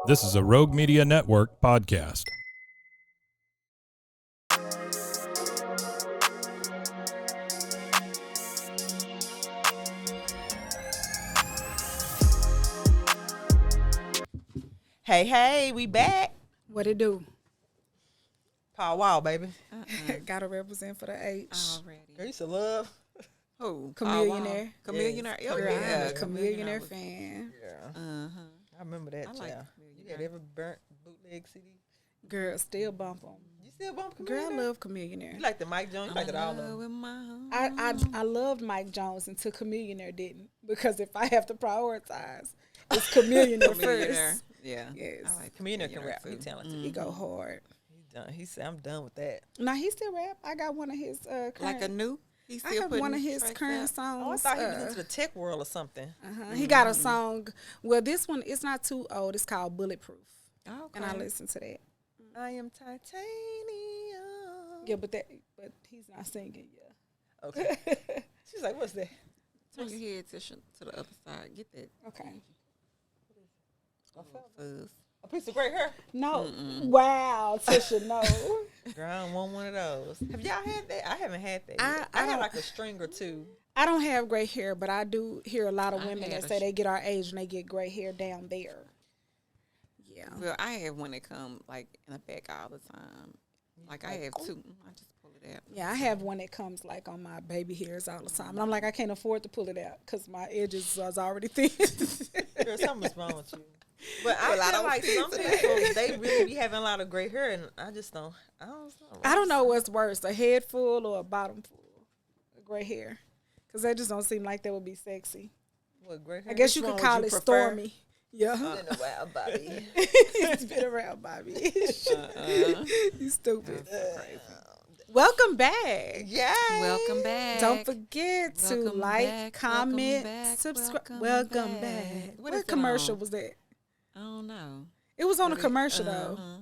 This is a Rogue Media Network podcast. Hey, we back. What it do? Paul Wall, baby. Gotta represent for the H. Girl, you used to love. Who? Chameleonaire. Chameleonaire. Yes. Oh, Girl, yeah. I'm a Chameleonaire fan. Yeah. Uh-huh. I remember that, I child. like You had ever burnt bootleg CD? Girl, still bump them. You still bump Girl, I Chameleonaire? love Chameleonaire. You like the Mike Jones? You like it all of them? With my home. I loved Mike Jones until Chameleonaire didn't. Because if I have to prioritize, it's Chameleonaire Chameleonaire. first. Yeah. Yes. I like Chameleonaire can rap. He too. talented. He go hard. He done. He said, I'm done with that. Now he still rap. I got one of his current. Like a new. He's I still have putting one of his tracks current out? songs. Oh, I thought he was into the tech world or something. He got a song. Well, this one it's not too old. It's called Bulletproof, Oh, okay. and I listen to that. I am titanium. Yeah, but he's not singing. Yeah. Okay. She's like, what's that? Turn your head to the other side. Get that Okay. fuzz. A piece of gray hair? No. Wow, Tisha, no. Girl, I don't want one of those. Have y'all had that? I haven't had that. I yet. I had don't- like a string or two. I don't have gray hair, but I do hear a lot of I women had that a say they get our age and they get gray hair down there. Yeah. Well, I have one that come like in the back all the time. Like I have two. I just pull it out. Yeah, I have one that comes like on my baby hairs all the time. And I'm like, I can't afford to pull it out because my edges was already thin. Girl, something's wrong with you. But Well, I I feel don't like see some today. people, they really be having a lot of gray hair, and I just don't. I don't know what's worse, a head full or a bottom full of gray hair. Because that just don't seem like that would be sexy. What gray hair? I guess Which you one could would call you it prefer? stormy. Yeah. Been a while, Bobby. It's been around, Bobby. You stupid. Welcome back. Yeah. Welcome back. Don't forget to Welcome like, back, comment, welcome back, subscribe. welcome Welcome back. back. What What is it commercial on? was that? I don't know. It was on a What is- commercial though. uh-huh.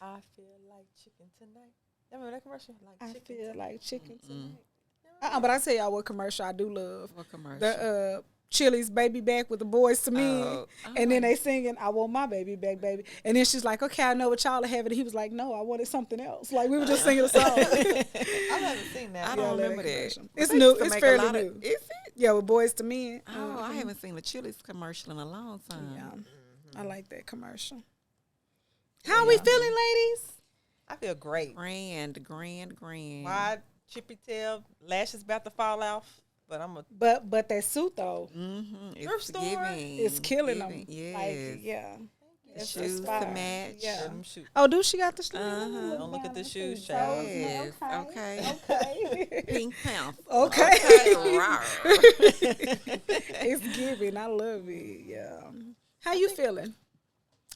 I feel like chicken tonight. You remember that commercial? Like I chicken feel tonight. like chicken tonight. But I tell y'all what commercial I do love. What commercial? The Chili's baby back with the boys to me. Oh, And then they singing, I want my baby back, baby. And then she's like, okay, I know what y'all are having. And he was like, no, I wanted something else. Like, we were just singing a song. I haven't seen that. I yet. don't I love remember that that. commercial. It's They new. used to It's make a fairly lot of- new. Is it? Yeah, with boys to men. Oh, I haven't seen the Chili's commercial in a long time. Yeah, I like that commercial. How we feeling, ladies? I feel great. Grand. Wide, chippy tail, lashes about to fall off. But I'm a But that suit though, Mm-hmm. Thrift store it's killing them. Yes. Like, yeah. It's Shoes to fire. match. Yeah. them shoot. Oh, do she got the sleeve? Uh-huh. Don't look at the shoes, Toes, child. Yes. Okay. Okay. Pink Panther. Okay. Rawr. It's giving. I love it. Yeah. How you feeling?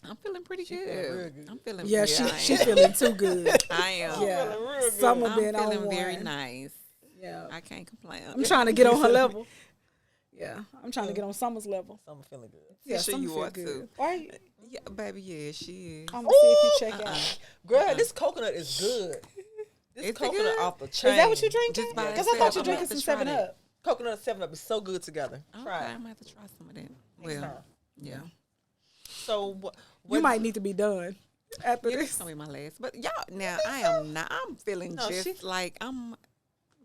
I'm feeling pretty feeling good. real good. I'm feeling Yeah, good. she feeling too good. I am. Yeah. feeling real good. Summer I'm been feeling on very one. nice. Yeah. I can't complain. I'm trying to get on her level. Yeah, I'm trying to get on Summer's level. I'm feeling good. Yeah, sure Summer you feel are, good. too. Right? Yeah, baby, yeah, she is. I'm gonna see if you check out. Girl, this coconut is good. This Is it coconut good? off the chain. Is that what you drinking? Just by Because I thought itself, you I'm drinking gonna some have to try 7 Up. Coconut and 7 Up is so good together. Okay, Try I'm it. gonna have to try some of that. time. Well, yeah. So what? You might need to be done after Yeah, this this. gonna be my last. But y'all, now I am not. I'm feeling No, just she- like I'm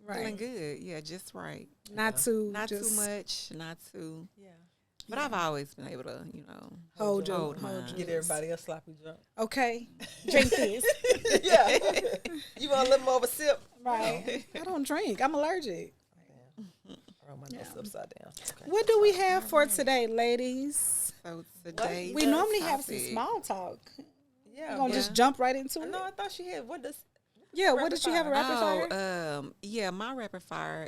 feeling Right. good. Yeah, just right. Not too. Not just too much. Not too. Yeah. But I've always been able to, Hold you. hold Hold mine. you. Get everybody else sloppy drunk. Okay. Drink this. Yeah. You want a little more of a sip? Right. I don't drink. I'm allergic. Roll my nose upside down. Okay. What do we have for today, ladies? So today We normally have some topic- small talk. Yeah. We're going to Yeah. just jump right into No, it. I thought she had. What does? Yeah, what did you have a rapid fire? Yeah, my rapid fire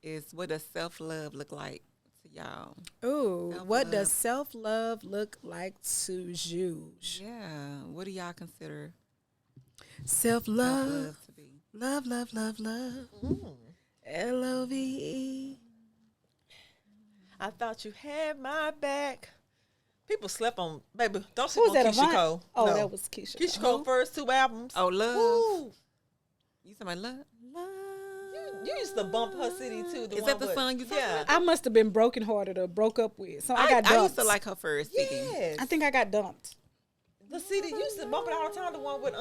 is what does self-love look like to y'all? Ooh, self-love. what does self-love look like to you? Yeah, what do y'all consider Self-love. self-love to be? Love, love, love, love. L-O-V-E. I thought you had my back. People slept on, baby. Don't sleep Who was on that? Keisha Avant? Cole. Oh, No. that was Keisha. Keisha Cole. Cole first 2 albums. Oh, love. Woo. You talking about love? You used to bump her city too. Is that the song you talking about? I must have been brokenhearted or broke up with. So I got dumped. I used to like her first singing. Yes. I think I got dumped. The CD you used to bump it all the time. The one with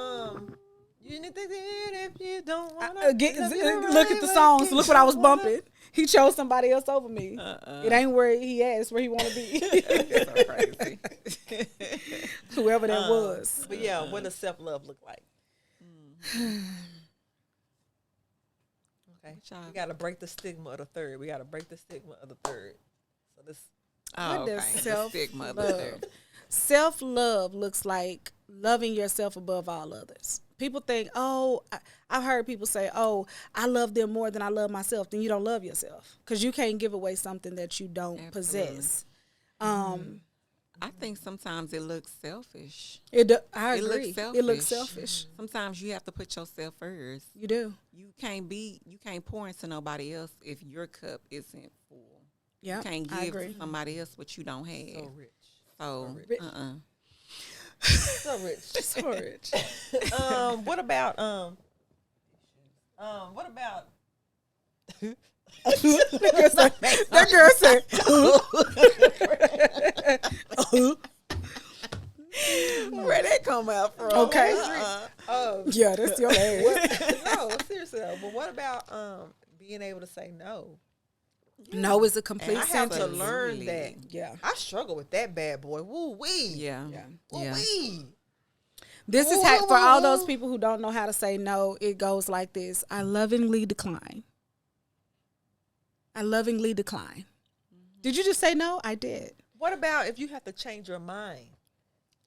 You need to if you don't want Look at the songs. Look what I was bumping. He chose somebody else over me. It ain't where he asked where he want to be. So crazy. Whoever that was. But yeah, what does self love look like? Okay, we got to break the stigma of the third. We got to break the stigma of the third. So this. What does self-love? Self-love looks like loving yourself above all others. People think, I've heard people say, I love them more than I love myself. Then you don't love yourself because you can't give away something that you don't possess. I think sometimes it looks selfish. I agree. It looks selfish. Sometimes you have to put yourself first. You do. You can't pour into nobody else if your cup isn't full. Yeah, you can't give to somebody else what you don't have. So rich. So So rich. So rich. What about that girl said where that come out from? Okay. Yeah, that's your ass. No, seriously though. But what about being able to say no? No is a complete I have sentence. to learn that. Yeah. I struggle with that bad boy. Woo wee. Yeah. Woo wee. This is how, for all those people who don't know how to say no, it goes like this. I lovingly decline. I lovingly decline. Did you just say no? I did. What about if you have to change your mind?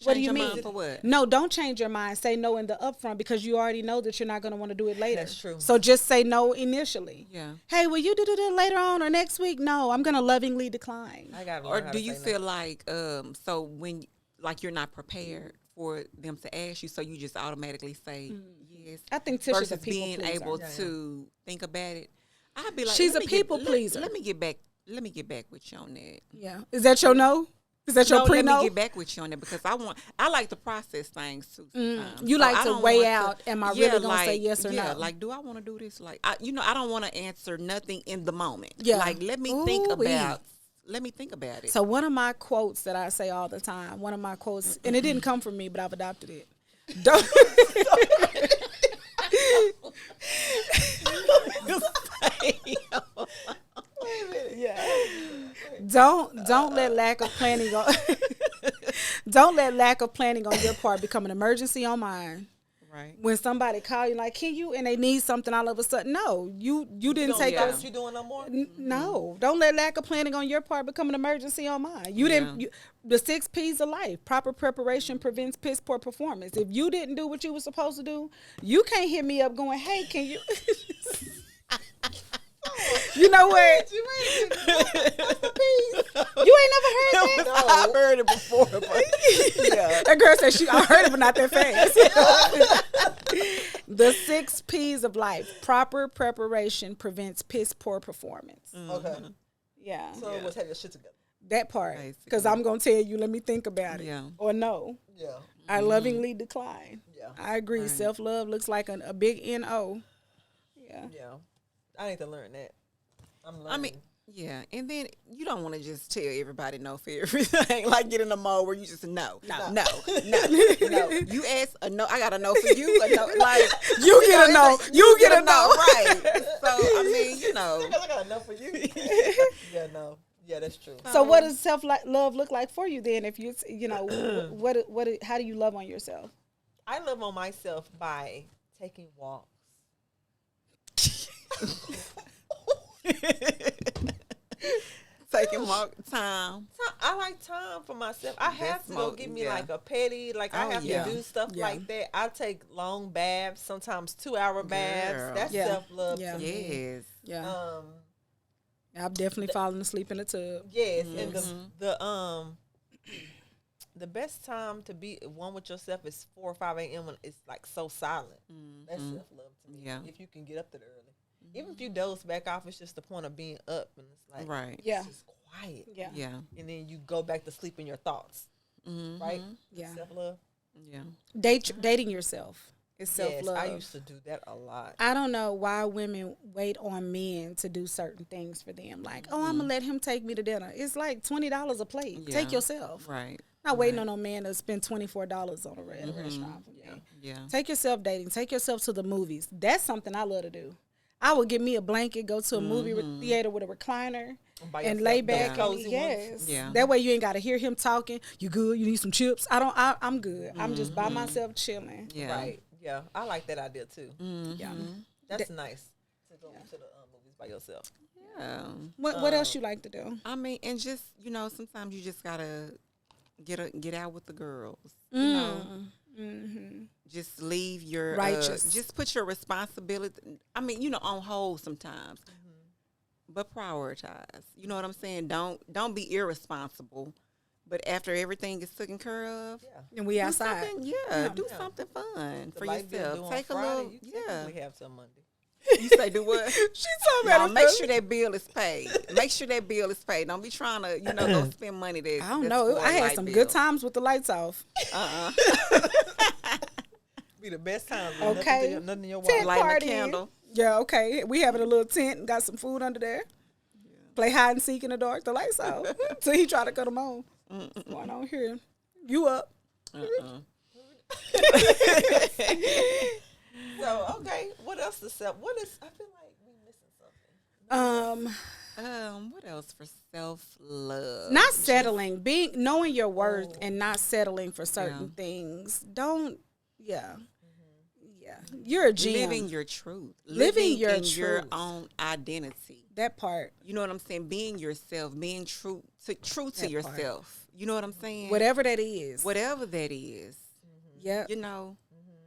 What do you Change your mean? mind for what? No, don't change your mind. Say no in the upfront because you already know that you're not going to want to do it later. That's true. So just say no initially. Yeah. Hey, will you do it later on or next week? No, I'm going to lovingly decline. I got. Or do you feel like so when like you're not prepared for them to ask you, so you just automatically say yes? I think Tisha's versus a people being pleaser. able to think about it. I'd be like, She's let a me get- people pleaser. Let me get back. Let me get back with you on that. Yeah. Is that your no? Is that your No, pre-no? let me get back with you on that because I like to process things too. Sometimes. You So like I to don't weigh want out, am I really gonna say yes or no? Like, do I want to do this? Like, I don't want to answer nothing in the moment. Yeah. Like, let me think Ooh-wee. about. Let me think about it. So one of my quotes that I say all the time, one of my quotes, and it didn't come from me, but I've adopted it. Don't don't let lack of planning on don't let lack of planning on your part become an emergency on mine. Right. When somebody call you like, can you, and they need something all of a sudden, no, you didn't take know those. what you doing no more. No, don't let lack of planning on your part become an emergency on mine. You didn't. The 6 P's of life: proper preparation prevents piss poor performance. If you didn't do what you were supposed to do, you can't hit me up going, "Hey, can you?" You know what? You ain't never heard that? No. I've heard it before, but yeah. That girl said I heard it, but not that fast. The 6 P's of life: proper preparation prevents piss poor performance. Okay. Yeah. So it was have your shit together. That part, Basically. because I'm gonna tell you. Let me think about it. Yeah. Or no. Yeah. I lovingly decline. Yeah. I agree. Right. Self love looks like a big NO. Yeah. Yeah. I need to learn that. I'm learning. I mean, yeah, and then you don't want to just tell everybody no for everything. Like get in a mode where you just no. You ask a no, I got a no for you. A no, like You get a no. You get a no. right? So I mean, I got enough for you. Yeah, no. Yeah, that's true. So what does self love look like for you then? If you how do you love on yourself? I love on myself by taking walks. Taking walk time. I like time for myself. I have to go get me like a petty, like I have yeah. to do stuff like that. I take long baths, sometimes 2-hour baths. Girl. That's Yeah. self-love Yeah. to me. Yes. Yeah. I've definitely fallen asleep in the tub. Yes, and the best time to be one with yourself is 4 or 5 a.m. when it's like so silent. That's self-love to me. Yeah. If you can get up that early. Even if you doze back off, it's just the point of being up and it's like Right. Yeah. it's just quiet. Yeah. Yeah. And then you go back to sleep in your thoughts. Right? Yeah. Self-love. Yeah. Dating yourself. It's self-love. I used to do that a lot. I don't know why women wait on men to do certain things for them. Like, oh, I'm going to let him take me to dinner. It's like $20 a plate. Yeah. Take yourself. Right. Not waiting on no man to spend $24 on a restaurant for me. Yeah. Take yourself dating. Take yourself to the movies. That's something I love to do. I would give me a blanket, go to a movie theater with a recliner, By and yourself, lay those back. cozy ones. Yes. Yeah. That way you ain't got to hear him talking. You good? You need some chips? I'm good. I'm just by myself chilling. Yeah. Right. Yeah, I like that idea too. Yeah. That's nice to go to the movies by yourself. Yeah. What else you like to do? I mean, and just, you know, sometimes you just gotta get out with the girls. You know, just leave your Righteous. just put your responsibility. I mean, you know, on hold sometimes, but prioritize. You know what I'm saying? Don't be irresponsible. But after everything is taken care of, And we do outside. something, do something fun The for light bill due yourself. on Take a Friday, little, you yeah. technically have till Monday. You say do what? She told me No, make sure that bill is paid. Make sure that bill is paid. Don't be trying to, you know, go spend money that. I don't that's know. for a I had light some bill. good times with the lights off. Be the best time. Okay. Nothing in your Tent wallet. Lighting a party. candle. Yeah, okay. We having a little tent and got some food under there. Play hide and seek in the dark. The lights off. Till he try to cut them on. What's going on here? You up? So okay, what else to sell? What is? I feel like we missing something. What else for self-love? Not settling. Knowing your worth and not settling for certain things. Don't. Yeah. You're a gem. Living your truth. Living your in your truth. own identity. That part. You know what I'm saying? Being yourself. Being true to That yourself. You know what I'm saying? Whatever that is. Whatever that is. Yeah. You know,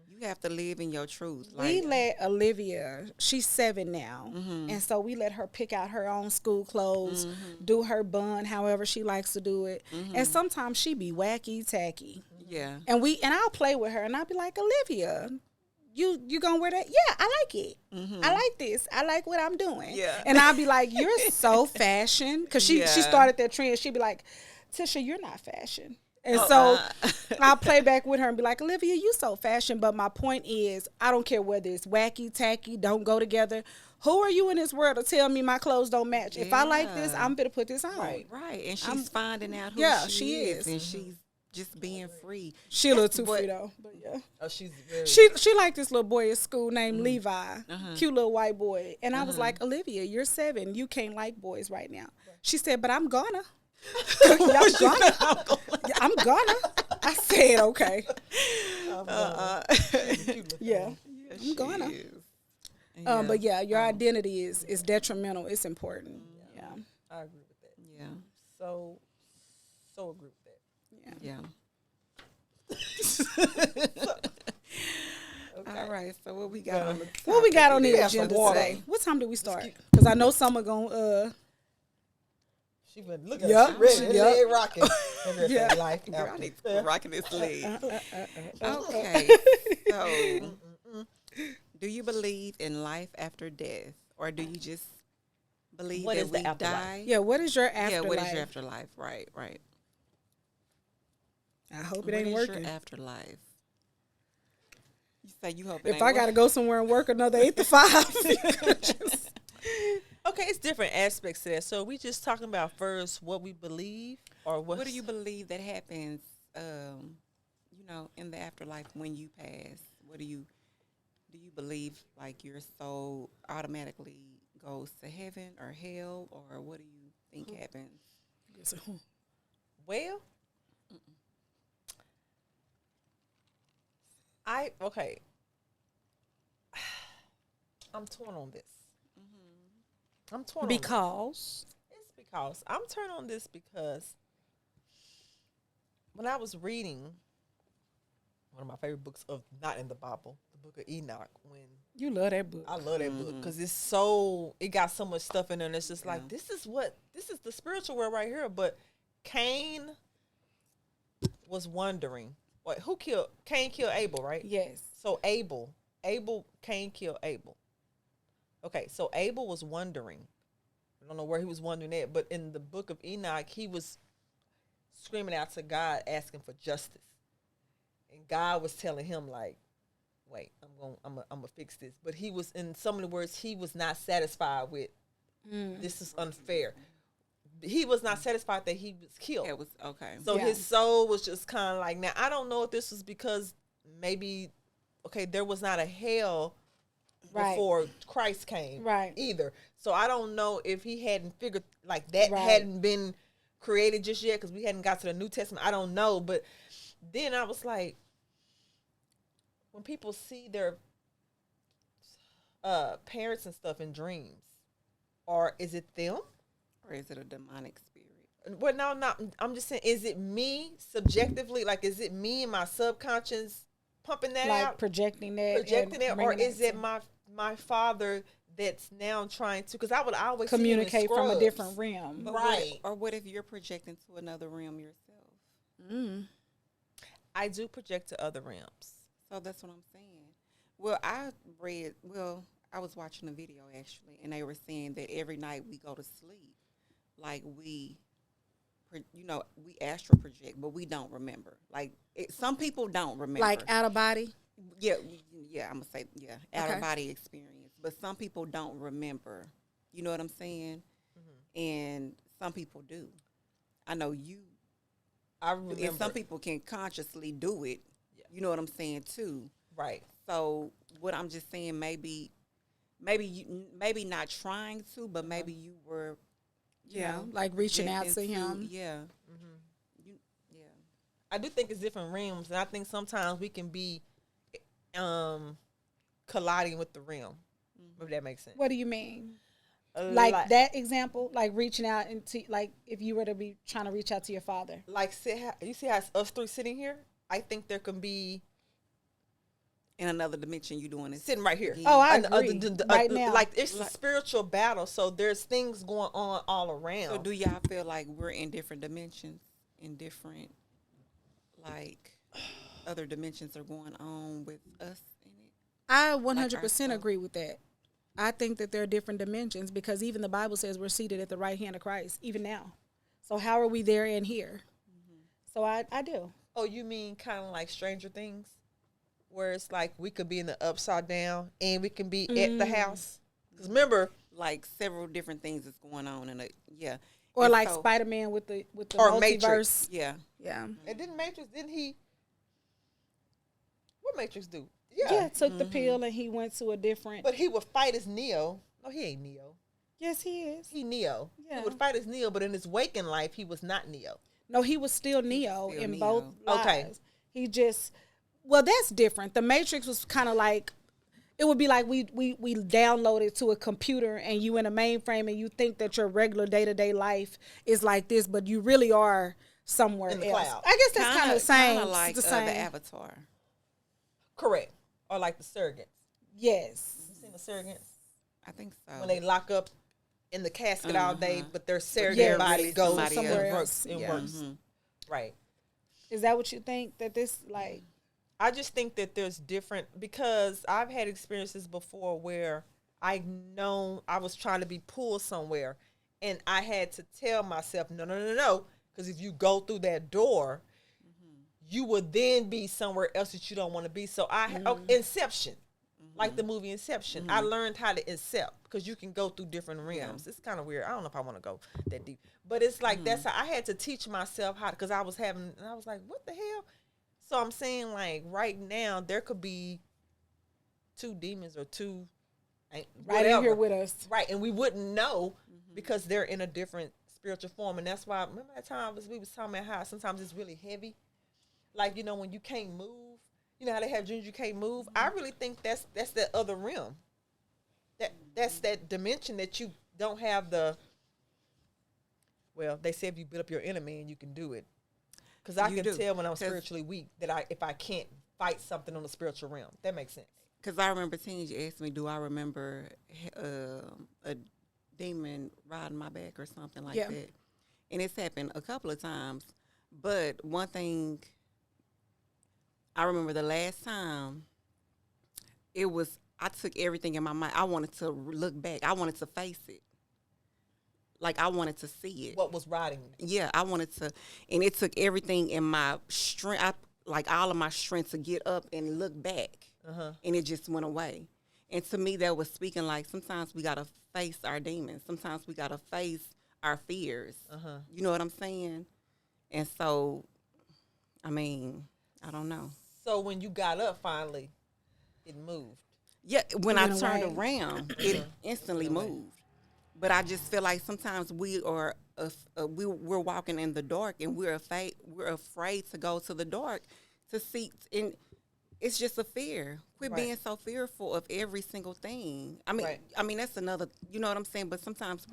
you have to live in your truth. We let Olivia, she's 7 now, and so we let her pick out her own school clothes, do her bun however she likes to do it. And sometimes she be wacky tacky. Yeah. And I'll play with her and I'll be like, Olivia, you gonna wear that? Yeah, I like it. I like this. I like what I'm doing. Yeah. And I'll be like, you're so fashion. Cause she Yeah. started that trend. She'd be like, Tisha, you're not fashion. And so I'll play back with her and be like, Olivia, you so fashion. But my point is, I don't care whether it's wacky, tacky, don't go together. Who are you in this world to tell me my clothes don't match? If I like this, I'm going to put this on. Right. And she's finding out who Yeah, she she is. is. And she's just being free. She a little too But- free though. But yeah. Oh, she's very. She liked this little boy at school named Levi, cute little white boy. And I was like, Olivia, you're 7. You can't like boys right now. She said, but I'm gonna. I'm gonna. I said, okay. Yeah, I'm gonna. But yeah, your identity is detrimental. It's important. Yeah. I agree with that. Yeah. So agree with that. Yeah. Okay. All right. So what we got on the What we got on the We have some agenda water. today? What time do we start? Because I know some are going. She been looking Yup, at ready. yup. Leg rocking. Yeah. Life Girl, I after. need to rocking this leg. Okay. So, do you believe in life after death, or do you just believe What that is the we afterlife? die? Yeah. What is your afterlife? Yeah. What is your afterlife? Right. I hope it What ain't is working. your afterlife? You say you hope it If ain't I got to go somewhere and work another 8 to 5. Okay, it's different aspects to that. So we just talking about first what we believe, or What do you believe that happens, you know, in the afterlife when you pass? What do you believe, like your soul automatically goes to heaven or hell, or what do you think happens? Well, I'm torn on this. I'm torn on Because this. It's because I'm torn on this because when I was reading one of my favorite books of not in the Bible, the book of Enoch, when you love that book. I love that book because it got so much stuff in there, and it's just like this is the spiritual world right here. But Cain was wondering, Cain killed Abel, right? Yes. So Cain killed Abel. Okay, so Abel was wondering. I don't know where he was wondering at, but in the book of Enoch, he was screaming out to God, asking for justice. And God was telling him, like, wait, I'm gonna fix this. But he was, in so many words, he was not satisfied with this is unfair. He was not satisfied that he was killed. It was okay. So Yeah. his soul was just kind of like, now I don't know if this was because maybe, okay, there was not a hell Right. before Christ came, Right. either. So I don't know if he hadn't figured, like, that Right. hadn't been created just yet, because we hadn't got to the New Testament. I don't know. But then I was like, when people see their parents and stuff in dreams, or is it them? Or is it a demonic spirit? Well, no, not. I'm just saying, is it me subjectively? Like, is it me and my subconscious pumping that Like out, projecting that, projecting and it, or bringing is it to my father that's now trying to? Because I would always communicate see him in from a Scrubs. different realm? But Right. Or what if you're projecting to another realm yourself? Mm. I do project to other realms. So that's what I'm saying. Well, I was watching a video actually, and they were saying that every night we go to sleep, like we astral project, but we don't remember. Like some people don't remember. Like out of body. yeah, I'm gonna say out Okay. of body experience, but some people don't remember. You know what I'm saying? And some people do. I know you. I remember. And some people can consciously do it. Yeah. You know what I'm saying too. Right. So what I'm just saying, maybe not trying to, but maybe you were, you know, Like reaching out to projecting him. Yeah. I do think it's different realms, and I think sometimes we can be colliding with the realm. If that makes sense. What do you mean? Like That example, like reaching out into, like if you were to be trying to reach out to your father. Like, you see how it's us three sitting here? I think there can be In another dimension, you doing this. sitting right here. again. Oh, I And, agree. Right now. Like, it's a spiritual battle, so there's things going on all around. So do y'all feel like we're in different dimensions, in different, like, other dimensions are going on with us in it? I 100% ourselves. agree with that. I think that there are different dimensions because even the Bible says we're seated at the right hand of Christ, even now. So how are we there and here? So I do. Oh, you mean kind of like Stranger Things? Where it's like we could be in the upside down and we can be at the house? Because remember, Like several different things is going on in it. Yeah. Or And like so- Spider-Man with the Or multiverse. Matrix. Yeah. Yeah. and didn't he? What Matrix do? Yeah, took the pill and he went to a different. But he would fight as Neo. No, he ain't Neo. Yes, he is. He Neo. Yeah. He would fight as Neo, but in his waking life, he was not Neo. No, he was still Neo still in Neo. both lives. Okay. He just, well, that's different. The Matrix was kind of like, it would be like we downloaded to a computer and you in a mainframe and you think that your regular day-to-day life is like this, but you really are somewhere In the else. cloud. I guess that's kind of the same. Kinda like It's the same. the Avatar. Correct. Or like the surrogates. Yes. You seen the surrogates? I think so. When they lock up in the casket all day, but their surrogate Yeah, body really goes somebody somewhere and else. works. It Yeah. works. Right. Is that what you think? That this, like, I just think that there's different, because I've had experiences before where I know I was trying to be pulled somewhere and I had to tell myself, no. Because if you go through that door, you would then be somewhere else that you don't want to be. So Inception, like the movie Inception. I learned how to incept because you can go through different realms. It's kind of weird. I don't know if I want to go that deep, but it's like that's how I had to teach myself how, because I was like, what the hell? So I'm saying, like, right now there could be two demons or two right whatever. in here with us. Right, and we wouldn't know because they're in a different spiritual form. And that's why, remember that time we was talking about how sometimes it's really heavy? Like, you know, when you can't move, you know how they have dreams you can't move? I really think that's that other realm. That's that dimension that you don't have they say if you build up your enemy and you can do it. Because I You can do. tell when I'm 'Cause- spiritually weak that if I can't fight something on the spiritual realm. That makes sense. Because I remember you asked me, do I remember a demon riding my back or something like Yeah. that? And it's happened a couple of times. But one thing I remember the last time, I took everything in my mind. I wanted to look back. I wanted to face it. Like, I wanted to see it. What was riding me? Yeah, I wanted to, and it took everything in my strength, like all of my strength to get up and look back. and it just went away. And to me, that was speaking like sometimes we gotta face our demons. Sometimes we gotta face our fears. You know what I'm saying? And so, I mean, I don't know. So when you got up finally, it moved. Yeah, when I Went turned away. around, it instantly moved. But I just feel like sometimes we are we're walking in the dark, and we're afraid to go to the dark to seek. And it's just a fear. Quit being so fearful of every single thing. I mean, that's another. You know what I'm saying? But sometimes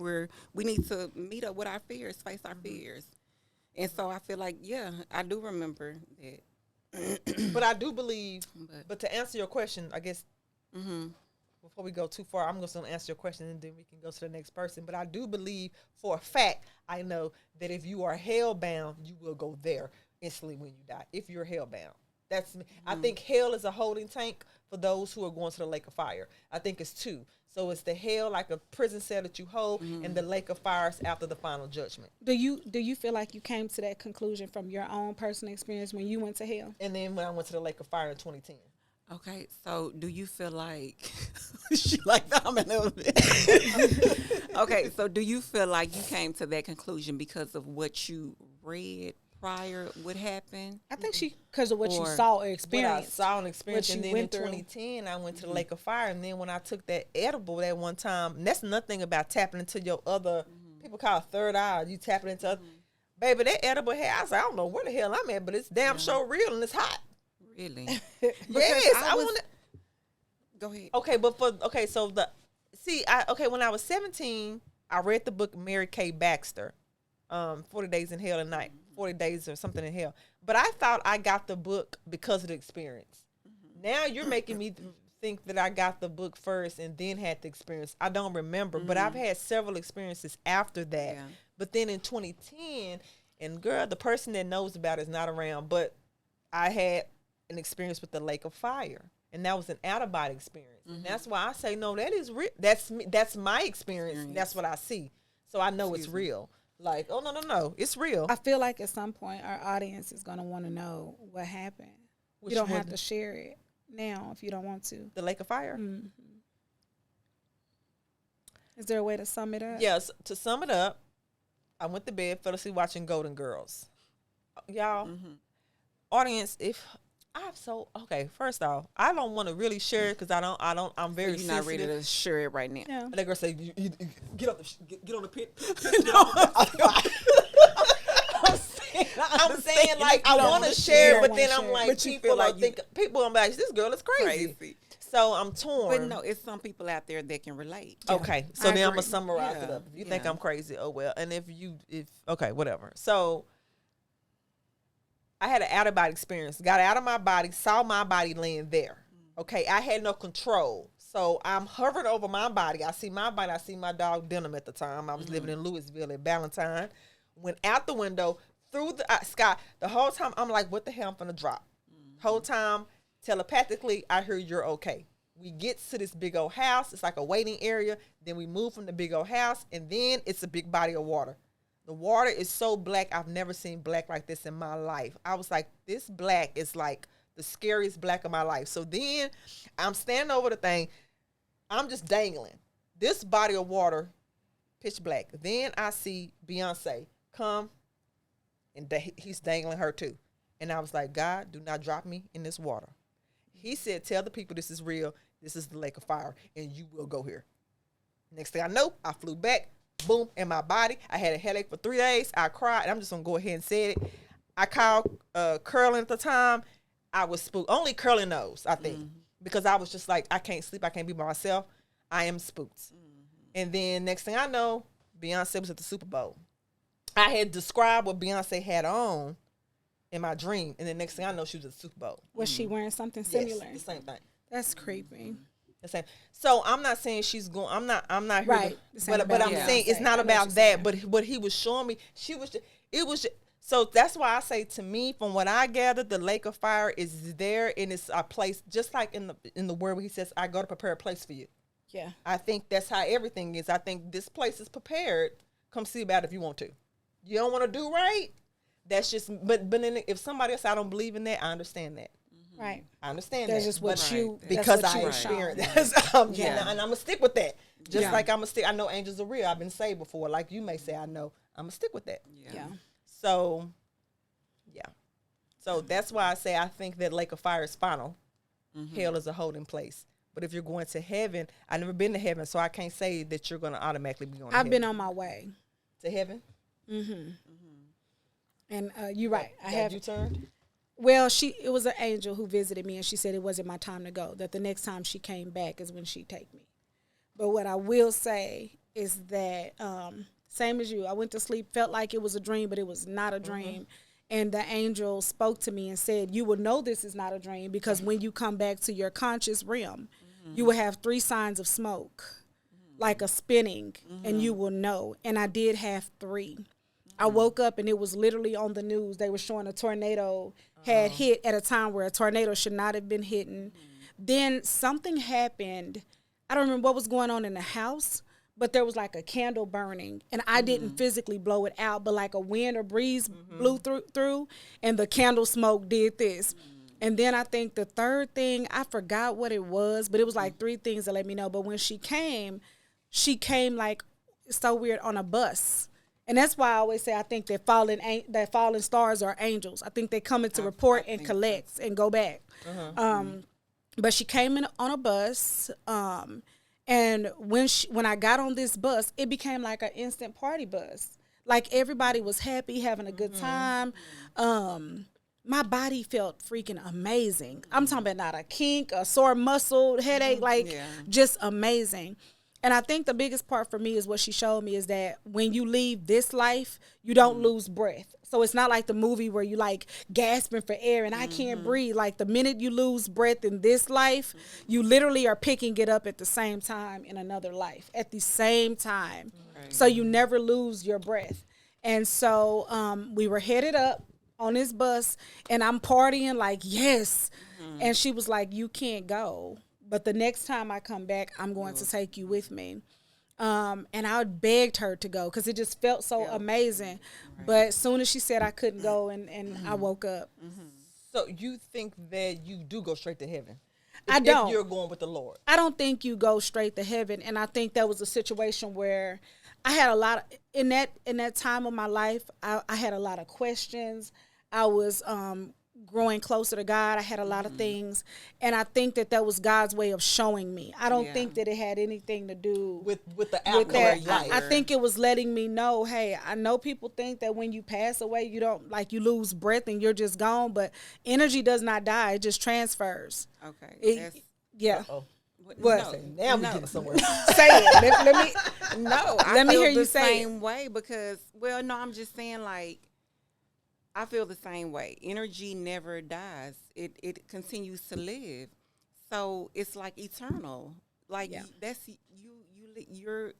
we need to meet up with our fears, face our fears. And so I feel like, yeah, I do remember that. But I do believe. But to answer your question, I guess. Before we go too far, I'm just going to answer your question and then we can go to the next person. But I do believe for a fact, I know that if you are hell bound, you will go there instantly when you die. If you're hell bound. That's me. I think hell is a holding tank for those who are going to the lake of fire. I think it's two. So it's the hell, like a prison cell that you hold, and the lake of fire is after the final judgment. Do you feel like you came to that conclusion from your own personal experience when you went to hell? And then when I went to the lake of fire in 2010. Okay, so do you feel like she like dominoes? Okay, so do you feel like you came to that conclusion because of what you read prior would happen? I think because of what you Or saw or What I experienced. saw and experienced, what and you then in went through. 2010, I went to the Lake of Fire, and then when I took that edible that one time, and that's nothing about tapping into your other, people call it third eye, you tapping into other, baby, that edible had, I was like, I don't know where the hell I'm at, but it's damn sure real, and it's hot. Really? Yes, I was- want to. Go ahead. Okay, so when I was 17, I read the book Mary Kay Baxter, 40 Days in Hell and Night, 40 Days or something in Hell. But I thought I got the book because of the experience. Now you're making me think that I got the book first and then had the experience. I don't remember, but I've had several experiences after that. Yeah. But then in 2010, and girl, the person that knows about it is not around, but I had an experience with the Lake of Fire. And that was an out-of-body experience. And that's why I say, no, that is real. That's me. That's my experience. That's what I see. So I know it's real. Like, oh, no. It's real. I feel like at some point our audience is going to want to know what happened. Which You don't one? have to share it now if you don't want to. The Lake of Fire? Is there a way to sum it up? Yes. To sum it up, I went to bed, fell asleep watching Golden Girls. Y'all, audience, first off, I don't want to really share it because I'm very You're not ready sensitive. to share it right now. Yeah. And that girl say, you get up, get on the pit. I'm saying like I want to share, but then I'm like, But you people feel like don't think people. I'm like, this girl is crazy. So I'm torn. But no, it's some people out there that can relate. Okay, so I then I'm agree. gonna summarize it Yeah, up. If you think yeah. I'm crazy, oh well. And if okay, whatever. So I had an out of body experience. Got out of my body, saw my body laying there. Okay, I had no control. So I'm hovering over my body. I see my body. I see my dog Denim at the time. I was living in Louisville at Valentine. Went out the window through the sky. The whole time I'm like, what the hell? I'm gonna drop. Whole time telepathically, I hear you're okay. We get to this big old house. It's like a waiting area. Then we move from the big old house, and then it's a big body of water. The water is so black. I've never seen black like this in my life. I was like, this black is like the scariest black of my life. So then I'm standing over the thing. I'm just dangling. This body of water, pitch black. Then I see Beyonce come, and he's dangling her too. And I was like, God, do not drop me in this water. He said, tell the people this is real. This is the Lake of Fire, and you will go here. Next thing I know, I flew back, boom, in my body. I had a headache for 3 days. I cried, and I'm just going to go ahead and say it. I called Curlin at the time. I was spooked. Only Curlin knows, I think, because I was just like, I can't sleep. I can't be by myself. I am spooked. And then next thing I know, Beyonce was at the Super Bowl. I had described what Beyonce had on in my dream, and the next thing I know, she was at the Super Bowl. Was she wearing something Yes, similar? the same thing. That's creepy. The same. So I'm not saying she's going. I'm not here. Right. This ain't But I'm about saying it's Beyonce. not I know about what that. you're But what he was showing me, so that's why I say, to me, from what I gathered, the Lake of Fire is there, and it's a place just like in the word where he says, "I go to prepare a place for you." Yeah. I think that's how everything is. I think this place is prepared. Come see about it if you want to. You don't want to do right. That's just. But then if somebody else, I don't believe in that. I understand that. Right. I understand That's that. just what but you because that's what I you were shown. experienced Yeah. and I'm gonna stick with that. Just Yeah. like I'm gonna stick. I know angels are real. I've been saved before. Like you may say, I know. I'm gonna stick with that. Yeah. So, yeah. So that's why I say I think that lake of fire is final. Hell is a holding place. But if you're going to heaven, I've never been to heaven, so I can't say that you're going to automatically be going to I've heaven. been on my way. To heaven? And you're right. I have. You turned? Well, it was an angel who visited me, and she said it wasn't my time to go. That the next time she came back is when she'd take me. But what I will say is that same as you, I went to sleep, felt like it was a dream, but it was not a dream. And the angel spoke to me and said, "You will know this is not a dream because when you come back to your conscious realm, you will have 3 signs of smoke, like a spinning, and you will know." And I did have 3. I woke up and it was literally on the news. They were showing a tornado had hit at a time where a tornado should not have been hitting. Then something happened. I don't remember what was going on in the house, but there was like a candle burning, and I didn't physically blow it out, but like a wind or breeze blew through, and the candle smoke did this. And then I think the third thing, I forgot what it was, but it was like 3 things that let me know. But when she came like, it's so weird, on a bus. And that's why I always say I think that fallen stars are angels. I think they come in to report and collect and go back. But she came in on a bus, and when I got on this bus, it became like an instant party bus. Like everybody was happy, having a good time. My body felt freaking amazing. I'm talking about not a kink, a sore muscle, headache, just amazing. And I think the biggest part for me is what she showed me is that when you leave this life, you don't lose breath. So it's not like the movie where you like gasping for air and I can't breathe. Like the minute you lose breath in this life, you literally are picking it up at the same time in another life at the same time. Right. So you never lose your breath. And so we were headed up on this bus and I'm partying like, yes. And she was like, you can't go. But the next time I come back, I'm going to take you with me. And I begged her to go because it just felt so amazing. Right. But as soon as she said I couldn't go and I woke up. So you think that you do go straight to heaven? I don't. If you're going with the Lord. I don't think you go straight to heaven. And I think that was a situation where I had a lot of, in that time of my life, I had a lot of questions. I was growing closer to God. I had a lot of things. And I think that was God's way of showing me. I don't think that it had anything to do with the outcome of life. I think it was letting me know, hey, I know people think that when you pass away, you don't, like, you lose breath and you're just gone, but energy does not die. It just transfers. Okay. Yeah. Uh-oh. What? Now we're getting somewhere. Say it. Let me. No, let me hear you say the same way because, well, no, I'm just saying, like, I feel the same way. Energy never dies. It continues to live. So it's like eternal. Like that's your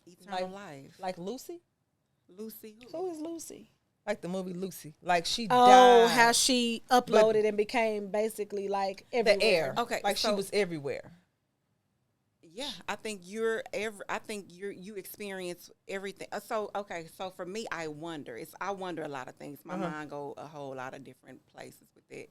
eternal life. Like Lucy? Who is Lucy? Like the movie Lucy. Like she died. Oh, how she uploaded and became basically like everywhere. The air. Okay. Like she was everywhere. Yeah, I think you experience everything. So for me, I wonder a lot of things. My mind go a whole lot of different places with it.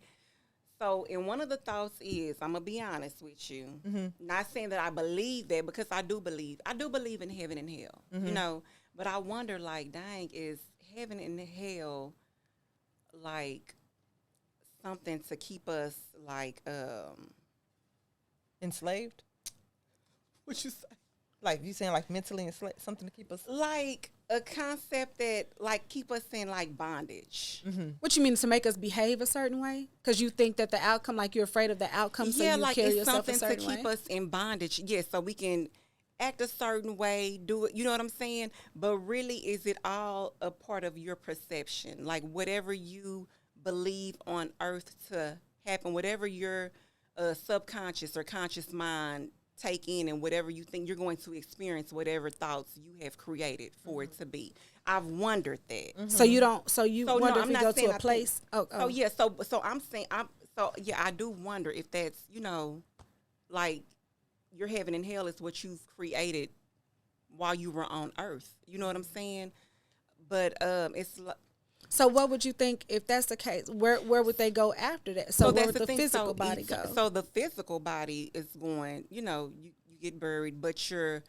So, and one of the thoughts is, I'm gonna be honest with you, not saying that I believe that because I do believe in heaven and hell, you know. But I wonder, like, dang, is heaven and hell like something to keep us like enslaved? What you say? Like you saying like mentally enslaved, something to keep us like a concept that like keep us in like bondage. What you mean, to make us behave a certain way? Because you think that the outcome, like you're afraid of the outcome, so you like kill it's yourself a something certain to way? keep us in bondage. Yes, so we can act a certain way, do it. You know what I'm saying? But really, is it all a part of your perception? Like whatever you believe on earth to happen, whatever your subconscious or conscious mind take in, and whatever you think you're going to experience, whatever thoughts you have created for it to be. I've wondered that. So you don't. So you wonder if you go to a I place. Think, So I'm saying I do wonder if that's, you know, like your heaven and hell is what you've created while you were on earth. You know what I'm saying? But it's like, So what would you think if that's the case? Where would they go after that? So where that's would the the thing. physical So body go? So the physical body is going, you get buried, but your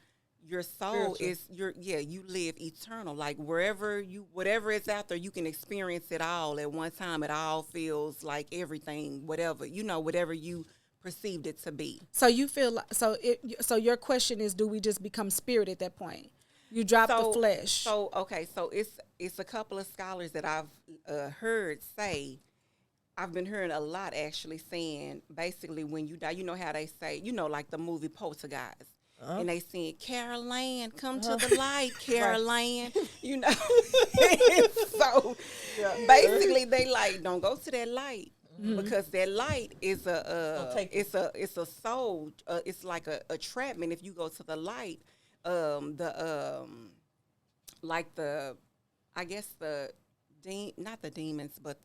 soul Spiritual. you live eternal. Like whatever is out there, you can experience it all at one time. It all feels like everything, whatever you perceived it to be. So you feel like, so your question is, do we just become spirit at that point? You drop the flesh. So so it's a couple of scholars that I've heard say. I've been hearing a lot actually saying basically when you die, you know how they say, like the movie Poltergeist. And they saying, Carol Ann, come to the light, Carol Ann. So basically they like, don't go to that light. Because that light is it's a soul. It's like a trapment. If you go to the light, not the demons, but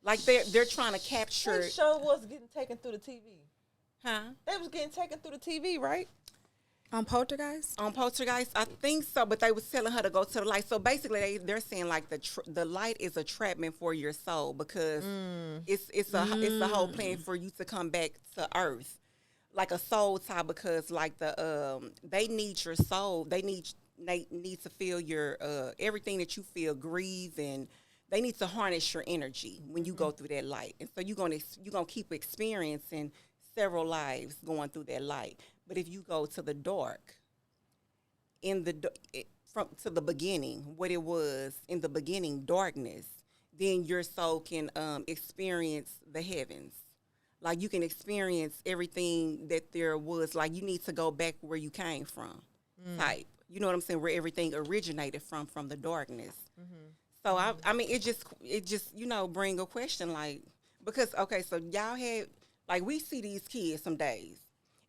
like they're trying to capture. That show was getting taken through the TV. Huh? They was getting taken through the TV, right? On Poltergeist? On Poltergeist, I think so, but they was telling her to go to the light. So basically, they're saying like the light is a trapment for your soul because it's a whole plan for you to come back to Earth, like a soul tie. Because like they need your soul, they need to feel your everything that you feel, grieve, and they need to harness your energy when you go through that light. And so you're gonna keep experiencing several lives going through that light. But if you go to the dark, to the beginning, what it was in the beginning, darkness, then your soul can experience the heavens. Like you can experience everything that there was. Like you need to go back where you came from, type. You know what I'm saying? Where everything originated from the darkness. So I mean, it just bring a question like, because so y'all had, like, we see these kids some days.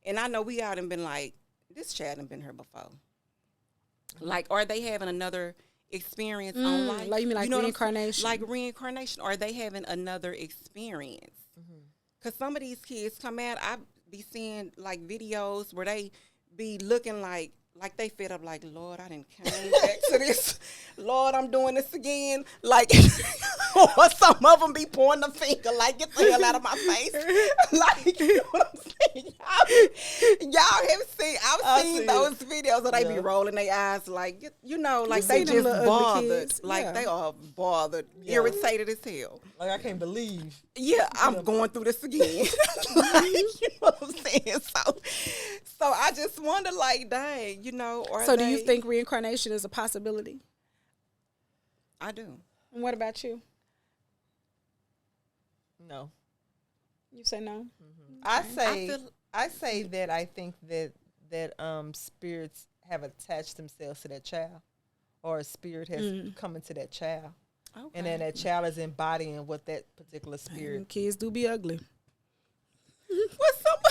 And I know we out and been like, this child done been here before. Like, are they having another experience on life? Like you mean like reincarnation? Like reincarnation. Are they having another experience? Because some of these kids come out, I be seeing, like, videos where they be looking like they fed up, like, Lord, I didn't came back to this. Lord, I'm doing this again. Like, or some of them be pointing the finger, like, get the hell out of my face. Like, you know what I'm saying? Y'all have seen, I've seen those videos where they be rolling their eyes, like, like they just bothered. Like, they are bothered, irritated as hell. Like, I can't believe. Yeah, I'm going through this again. Like, you know what I'm saying? So I just wonder, like, dang, So do you think reincarnation is a possibility? I do. And what about you? No. You say no? I say that I think that spirits have attached themselves to that child, or a spirit has come into that child. Okay. And then that child is embodying what that particular spirit. And kids do be ugly. What's up?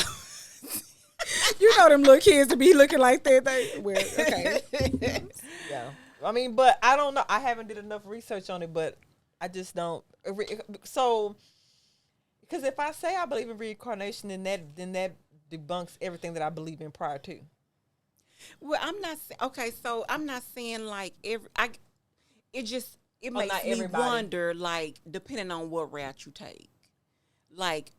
You know them little kids to be looking like that. Okay. Yeah. I mean, but I don't know. I haven't did enough research on it, but I just don't. So, because if I say I believe in reincarnation, then that debunks everything that I believe in prior to. Well, I'm not okay. So I'm not saying like it makes me wonder, like, depending on what route you take, like,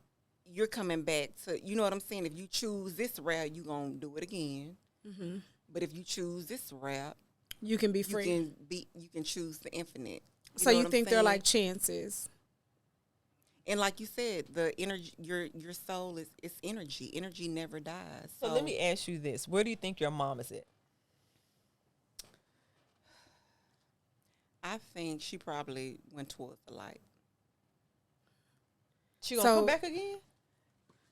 you're coming back to, you know what I'm saying? If you choose this route, you're going to do it again. Mm-hmm. But if you choose this route, you can be free. You can choose the infinite. So you think they're like chances? And like you said, the energy, your soul is energy. Energy never dies. So let me ask you this. Where do you think your mom is at? I think she probably went towards the light. She gonna come back again?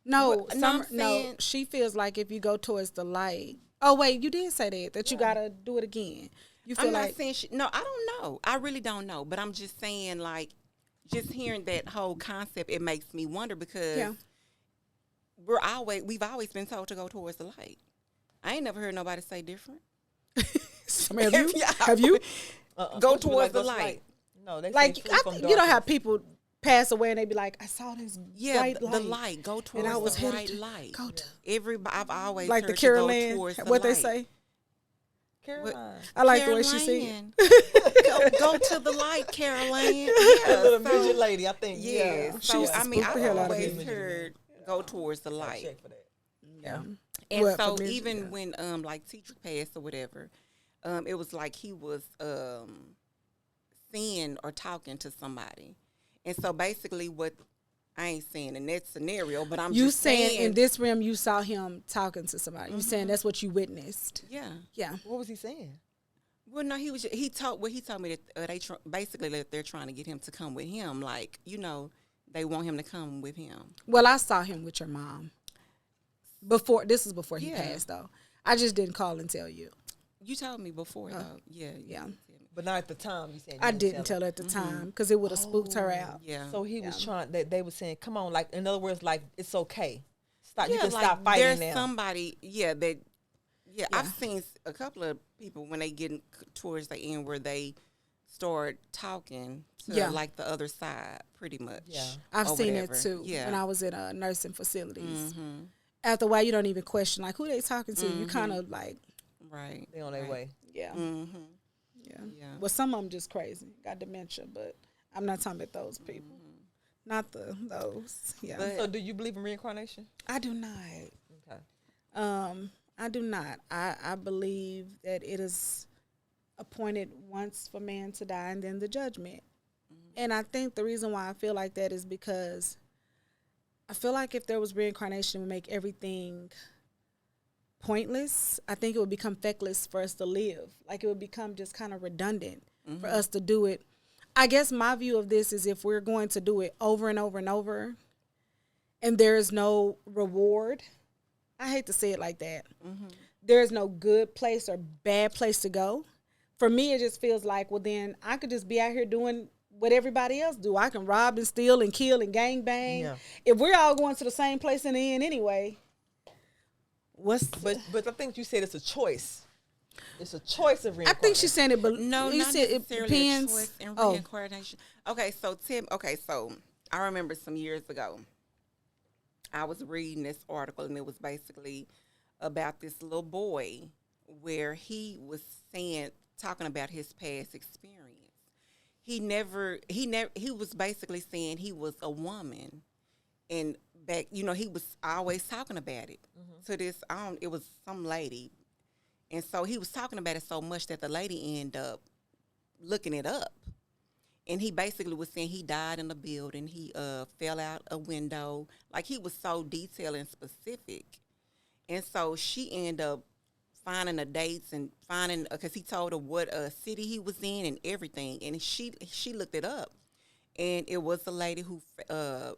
No, no. She feels like if you go towards the light. Oh wait, you did say that you gotta do it again. You feel I'm not like saying no. I don't know. I really don't know. But I'm just saying, like, just hearing that whole concept, it makes me wonder because we've always been told to go towards the light. I ain't never heard nobody say different. Have you? Go towards the light. No, they like you know how people pass away and they be like, I saw this bright light. The light. Go towards the bright light. Go to I've always like heard the Carol to Ann, go towards the what light. they say. Caroline. I like the way she sing. Go to the light, Caroline. A little so- midget lady, I think. Yeah. Yeah. So used to I mean, spook the I hell out of always me. heard go towards the I'll light. check for that. Yeah. And What, so for midget, even yeah. when like Teacher passed or whatever, it was like he was seeing or talking to somebody. And so basically what I ain't saying in that scenario, but I'm You just saying in this realm you saw him talking to somebody. You saying that's what you witnessed. yeah. Yeah. What was he saying? Well, no, he told me that they basically that they're trying to get him to come with him. Like, you know, they want him to come with him. Well, I saw him with your mom. This was before he Yeah. passed though. I just didn't call and tell you. You told me before, though. Yeah. yeah. But not at the time. You said you I didn't tell her at the time because it would have spooked her out. Yeah. So he was Yeah. trying. They were saying, "Come on!" Like in other words, like it's okay. Stop. You Yeah, can like, stop fighting there's now. somebody, that, Yeah. I've seen a couple of people when they get towards the end where they start talking to Yeah. like the other side, pretty much. Yeah. I've or seen whatever. it too Yeah. when I was in nursing facilities. Mm-hmm. After a while, you don't even question like who they talking to. You kind of like, Right. They on their right. way. yeah, Mm-hmm. yeah. Yeah. Well, some of them just crazy, got dementia, but I'm not talking about those people. Not those. Yeah, But- So, do you believe in reincarnation? I do not. Okay. I do not. I believe that it is appointed once for man to die and then the judgment. And I think the reason why I feel like that is because I feel like if there was reincarnation, it would make everything pointless. I think it would become feckless for us to live. Like it would become just kind of redundant for us to do it. I guess my view of this is if we're going to do it over and over and over and there is no reward, I hate to say it like that. There is no good place or bad place to go. For me, it just feels like, well, then I could just be out here doing what everybody else do. I can rob and steal and kill and gang bang. Yeah. If we're all going to the same place in the end anyway, But I think you said it's a choice. It's a choice of I reincarnation. think she's saying it, but No, you not said it necessarily depends. a choice in Oh, reincarnation. Okay, so I remember some years ago, I was reading this article, and it was basically about this little boy where he was talking about his past experience. He was basically saying he was a woman, and back, he was always talking about it to this. It was some lady. And so he was talking about it so much that the lady ended up looking it up. And he basically was saying he died in a building. He fell out a window. Like, he was so detailed and specific. And so she ended up finding the dates and finding, because he told her what city he was in and everything. And she looked it up. And it was a lady who,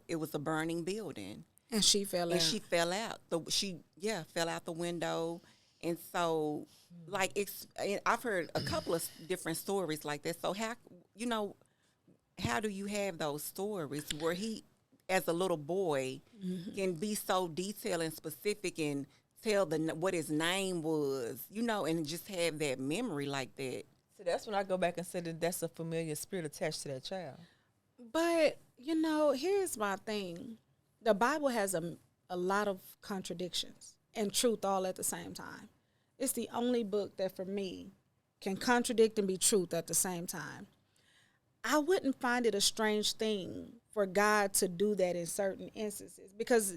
it was a burning building. and she fell And out. she fell out. Fell out the window. And so, like, I've heard a couple of different stories like that. So how do you have those stories where he, as a little boy, can be so detailed and specific and tell what his name was, and just have that memory like that? So that's when I go back and say that that's a familiar spirit attached to that child. But, here's my thing. The Bible has a lot of contradictions and truth all at the same time. It's the only book that, for me, can contradict and be truth at the same time. I wouldn't find it a strange thing for God to do that in certain instances because,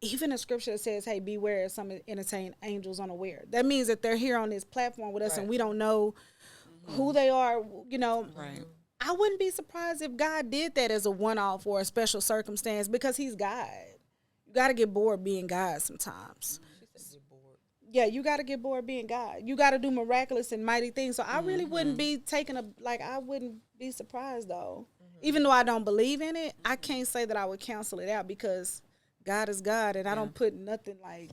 even in scripture it says, hey, beware of some entertain angels unaware. That means that they're here on this platform with us Right. and we don't know who they are, Right. I wouldn't be surprised if God did that as a one-off or a special circumstance because he's God. You got to get bored being God sometimes. She said get bored. Yeah, you got to get bored being God. You got to do miraculous and mighty things. So I really wouldn't be I wouldn't be surprised though. Even though I don't believe in it, I can't say that I would cancel it out because God is God and I don't put nothing like.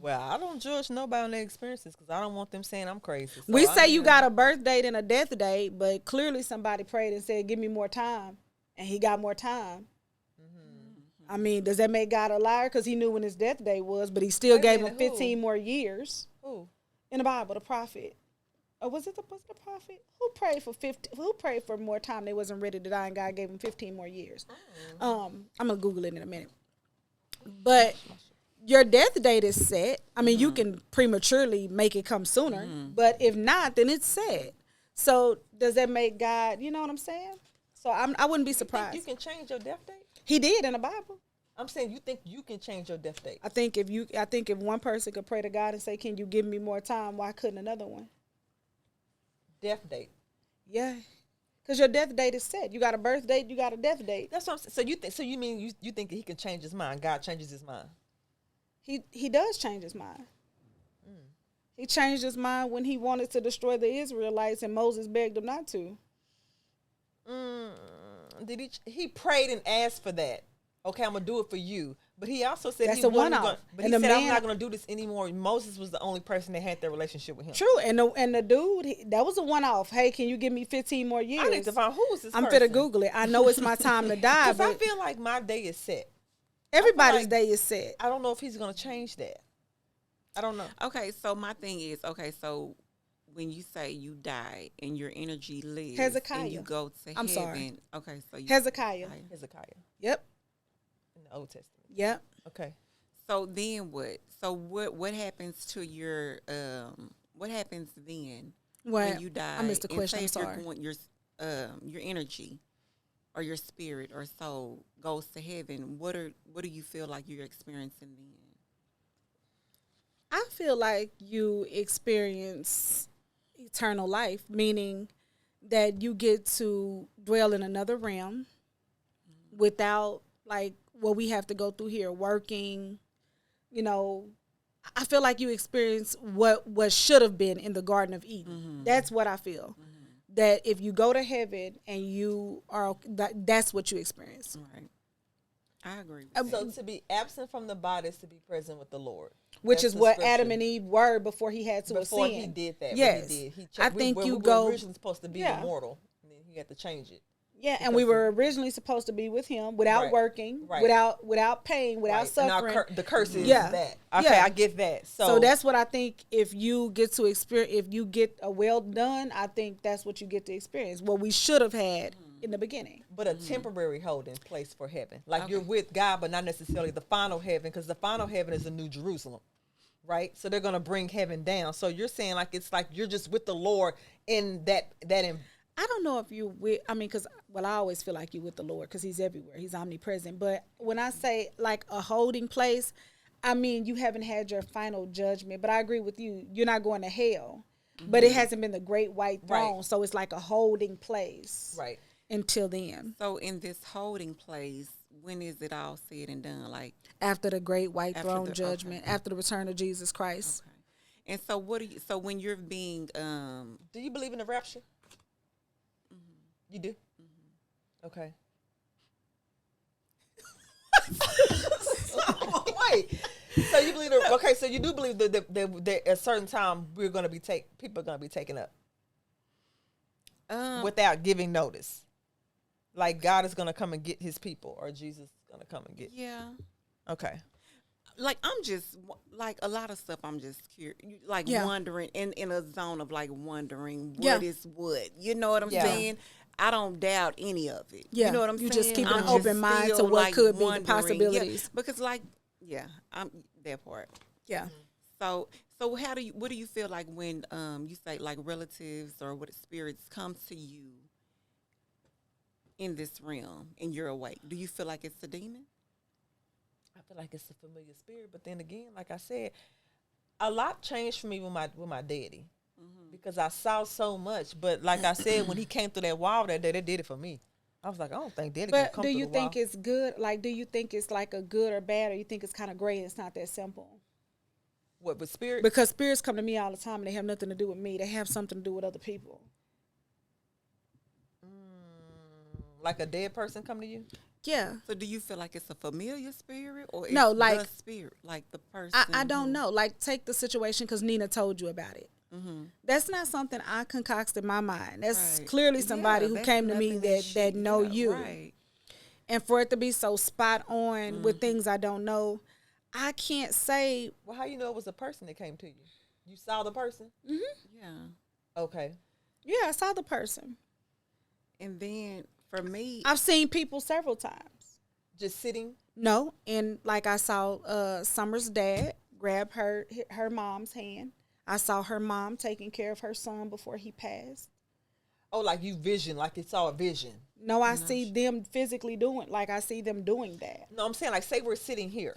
Well, I don't judge nobody on their experiences because I don't want them saying I'm crazy. So We I say mean, you got a birth date and a death date, but clearly somebody prayed and said, give me more time. And he got more time. I mean, does that make God a liar? Because he knew when his death date was, but he still Wait a gave him minute, 15 more years. Who? In the Bible, the prophet. Or was it the prophet? Who prayed for 50? Who prayed for more time? They wasn't ready to die, and God gave him 15 more years. I'm gonna Google it in a minute. But your death date is set. I mean, you can prematurely make it come sooner, but if not, then it's set. So does that make God? You know what I'm saying? So I wouldn't be surprised. You can change your death date. He did in the Bible. I'm saying you think you can change your death date. I think if one person could pray to God and say, "Can you give me more time?" Why couldn't another one? Death date. Yeah, because your death date is set. You got a birth date. You got a death date. That's what I'm saying. So you think? So you mean you think that he can change his mind? God changes his mind. He does change his mind. He changed his mind when he wanted to destroy the Israelites, and Moses begged him not to. Did he prayed and asked for that? Okay, I'm gonna do it for you. But he also said That's he a wasn't one-off. gonna, but And he the said I'm man- not gonna do this anymore. Moses was the only person that had that relationship with him. True, and the dude, that was a one-off. Hey, can you give me 15 more years? I need to find who was this I'm person. finna Google it. I know it's my time to die, Because I but feel like my day is set. everybody's like- day is set. I don't know if he's gonna change that. I don't know. Okay, so my thing is, okay, so when you say you die and your energy lives, Hezekiah. and you go to I'm heaven. sorry. Okay, so you Hezekiah. Hezekiah Yep, in the Old Testament. yep. Okay. So then what? So what happens to your what happens then Well, when you die? I missed the And question. say I'm if you're sorry. going, your energy or your spirit or soul goes to heaven. What do you feel like you're experiencing then? I feel like you experience eternal life, meaning that you get to dwell in another realm without like what we have to go through here, working. You know, I feel like you experience what should have been in the Garden of Eden. That's what I feel. That if you go to heaven and you are, that's what you experience. Right. I agree. With So to be absent from the body is to be present with the Lord. Which That's is the what scripture. Adam and Eve were before he had to Before ascend. he did that. Yes. What he did. He I think we you were go- originally supposed to be Yeah. immortal, and then he had to change it. Yeah, and we were originally supposed to be with him without Right. working, Right. without pain, without Right. And our suffering. the curse is Yeah. that. Okay, Yeah. I get that. So that's what I think. If you get to experience, if you get a well done, I think that's what you get to experience. What we should have had in the beginning. but a temporary holding place for heaven. Like you're with God, but not necessarily the final heaven, because the final heaven is the New Jerusalem. Right? So they're gonna bring heaven down. So you're saying like it's like you're just with the Lord in that I don't know if you with. I mean, because I always feel like you with the Lord because He's everywhere. He's omnipresent. But when I say like a holding place, I mean you haven't had your final judgment. But I agree with you. You're not going to hell, but it hasn't been the great white throne. Right. So it's like a holding place. right. Until then, So in this holding place, when is it all said and done? Like after the great white After throne the- judgment, okay. after the return of Jesus Christ. okay. And so what do you? So when you're being Do you believe in the rapture? You do? Okay. Wait. So you believe okay, so you do believe that at a certain time people are gonna be taken up without giving notice. Like God is gonna come and get his people, or Jesus is gonna come and get. yeah. Okay. Like I'm just like a lot of stuff. I'm just curious, like Yeah. wondering in a zone of like wondering Yeah. what is what. You know what I'm Yeah. saying? I don't doubt any of it. Yeah. You know what I'm You saying? just keep I'm an open mind to still, what could be the wondering. Yeah, possibilities. because like I'm that part. Yeah. So what do you feel like when you say like relatives or what spirits come to you in this realm and you're awake? Do you feel like it's a demon? I feel like it's a familiar spirit, but then again, like I said, a lot changed for me with my daddy, because I saw so much. But like I said, when he came through that wall that day, that did it for me. I was like, I don't think daddy gonna But come do through you the think wall. it's good? Like, do you think it's like a good or bad, or you think it's kind of gray and it's not that simple? What with spirit? Because spirits come to me all the time and they have nothing to do with me. They have something to do with other people. Like a dead person come to you? Yeah. So do you feel like it's a familiar spirit or No, it's like- the spirit, like the person? I don't know. Like, take the situation because Nina told you about it. That's not something I concocted in my mind. That's Right. clearly somebody Yeah, who that's came to me nothing that she- know yeah, you. Right. And for it to be so spot on with things I don't know, I can't say. Well, how you know it was a person that came to you? You saw the person? Yeah. Okay. Yeah, I saw the person. And then for me, I've seen people several times. Just sitting. No, and like I saw Summer's dad grab her mom's hand. I saw her mom taking care of her son before he passed. Oh, like you vision, like it's all a vision. No, I see them physically doing, like I see them doing that. No, I'm saying like say we're sitting here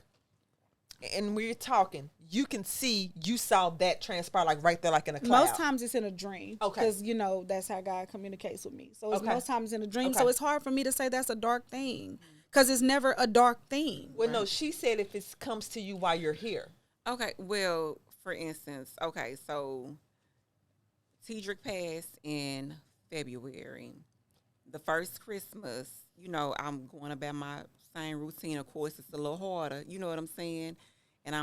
and we're talking. You can see you saw that transpire like right there, like in a cloud. Most times it's in a dream. Okay. Because, you know, that's how God communicates with me. So it's Okay. most times in a dream. Okay. So it's hard for me to say that's a dark thing. Because it's never a dark thing. Well, no, she said if it comes to you while you're here. Okay, well, for instance, okay, so Tedrick passed in February. The first Christmas, you know, I'm going about my same routine. Of course, it's a little harder. You know what I'm saying? And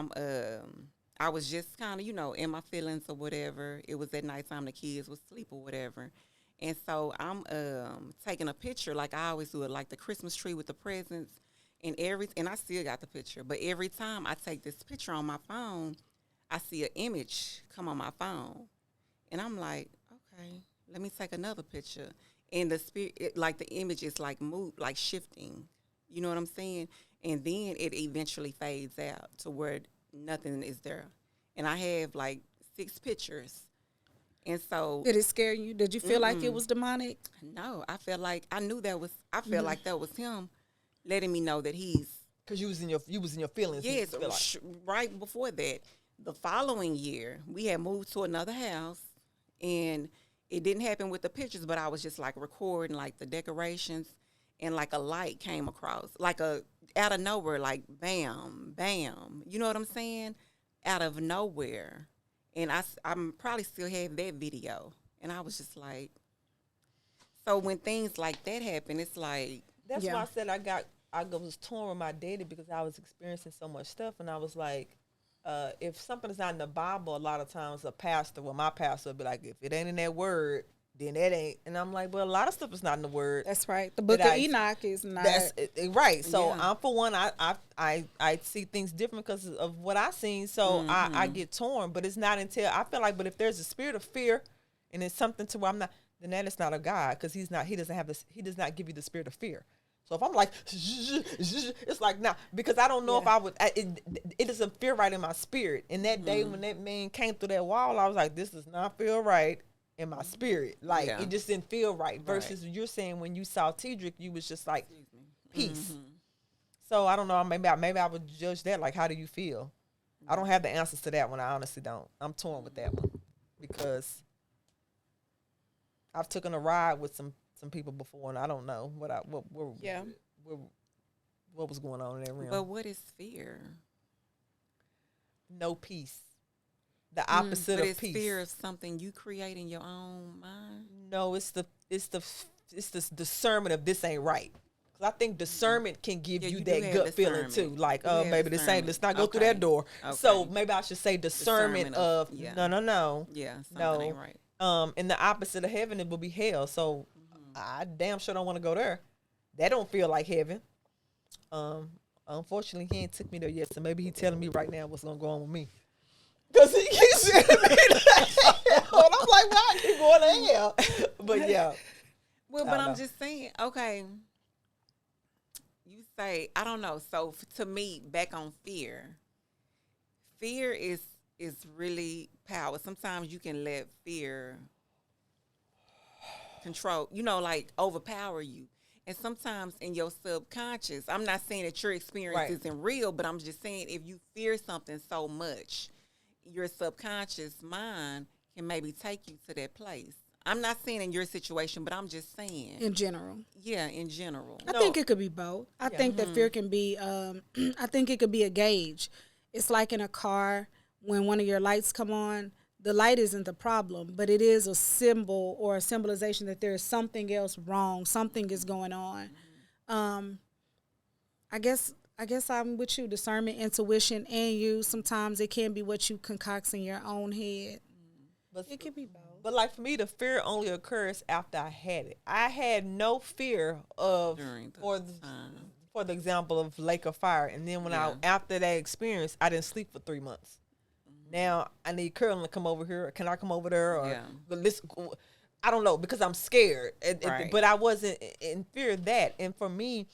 I was just kind of, you know, in my feelings or whatever. It was at nighttime. The kids was asleep or whatever. And so I'm taking a picture like I always do it, like the Christmas tree with the presents and I still got the picture. But every time I take this picture on my phone, I see an image come on my phone. And I'm like, okay, let me take another picture. And the spirit, like the image is like like shifting. You know what I'm saying? And then it eventually fades out to where nothing is there. And I have like 6 pictures. And so Did it scare you? Did you feel like it was demonic? no, I felt like I felt like that was him letting me know that he's Because you was in your feelings. you yes, feel like. right before that. The following year, we had moved to another house, and it didn't happen with the pictures, but I was just like recording like the decorations, and like a light came across, like out of nowhere, like bam, bam. You know what I'm saying? Out of nowhere. And I'm probably still have that video. And I was just like, so when things like that happen, it's like, That's Yeah. why I said I was torn with my daddy because I was experiencing so much stuff, and I was like, if something is not in the Bible, a lot of times my pastor would be like, if it ain't in that word, then that ain't. And I'm like, well, a lot of stuff is not in the word. That's right. The book That of I- Enoch is not. That's right. So Yeah. I'm for one. I see things different because of what I seen. So I get torn. But it's not until I feel like. But if there's a spirit of fear, and it's something to where I'm not, then that is not a God because he's not. He doesn't have this. He does not give you the spirit of fear. So if I'm like, it's like nah, because I don't know if I would. It doesn't feel right in my spirit. And that day when that man came through that wall, I was like, this does not feel right in my spirit. Like Yeah. it just didn't feel right. Versus you're saying when you saw Tedrick, you was just like peace. So I don't know. Maybe I would judge that. Like, how do you feel? I don't have the answers to that one. I honestly don't. I'm torn with that one because I've taken a ride with some people before, and I don't know what was going on in that realm. but what is fear? No peace. The opposite But of it's peace. fear of something you create in your own mind. No, it's the discernment of this ain't right. Because I think discernment can give Yeah, you you do that have gut feeling too. discernment. Like, You oh, have baby, this ain't. discernment. Let's not go through Okay. that door. Okay. So maybe I should say discernment Discernment of of- yeah. no. Yeah, something No. ain't right. And the opposite of heaven, it will be hell. So I damn sure don't want to go there. That don't feel like heaven. Unfortunately, he ain't took me there yet. So maybe he telling me right now what's gonna go on with me. Cause he keeps sending me to hell, and I'm like, why I keep going to hell? But yeah, Well, I but don't I'm know. just saying, okay. You say, I don't know. So to me, back on fear. Fear is really power. Sometimes you can let fear control, like overpower you. And sometimes in your subconscious, I'm not saying that your experience Right. isn't real, but I'm just saying if you fear something so much, your subconscious mind can maybe take you to that place. I'm not saying in your situation, but I'm just saying, in general. yeah, in general. I No. think it could be both. I think that fear can be, I think it could be a gauge. It's like in a car when one of your lights come on, the light isn't the problem, but it is a symbol or a symbolization that there is something else wrong, something is going on. I guess I'm with you. Discernment, intuition, and you. Sometimes it can be what you concoct in your own head. but It could be both. But like for me, the fear only occurs after I had it. I had no fear of During the for the example of lake of fire, and then when after that experience, I didn't sleep for 3 months. Now I need Curlin to come over here. Can I come over there? Or Yeah. but listen, I don't know because I'm scared. Right. But I wasn't in fear of that. And for me,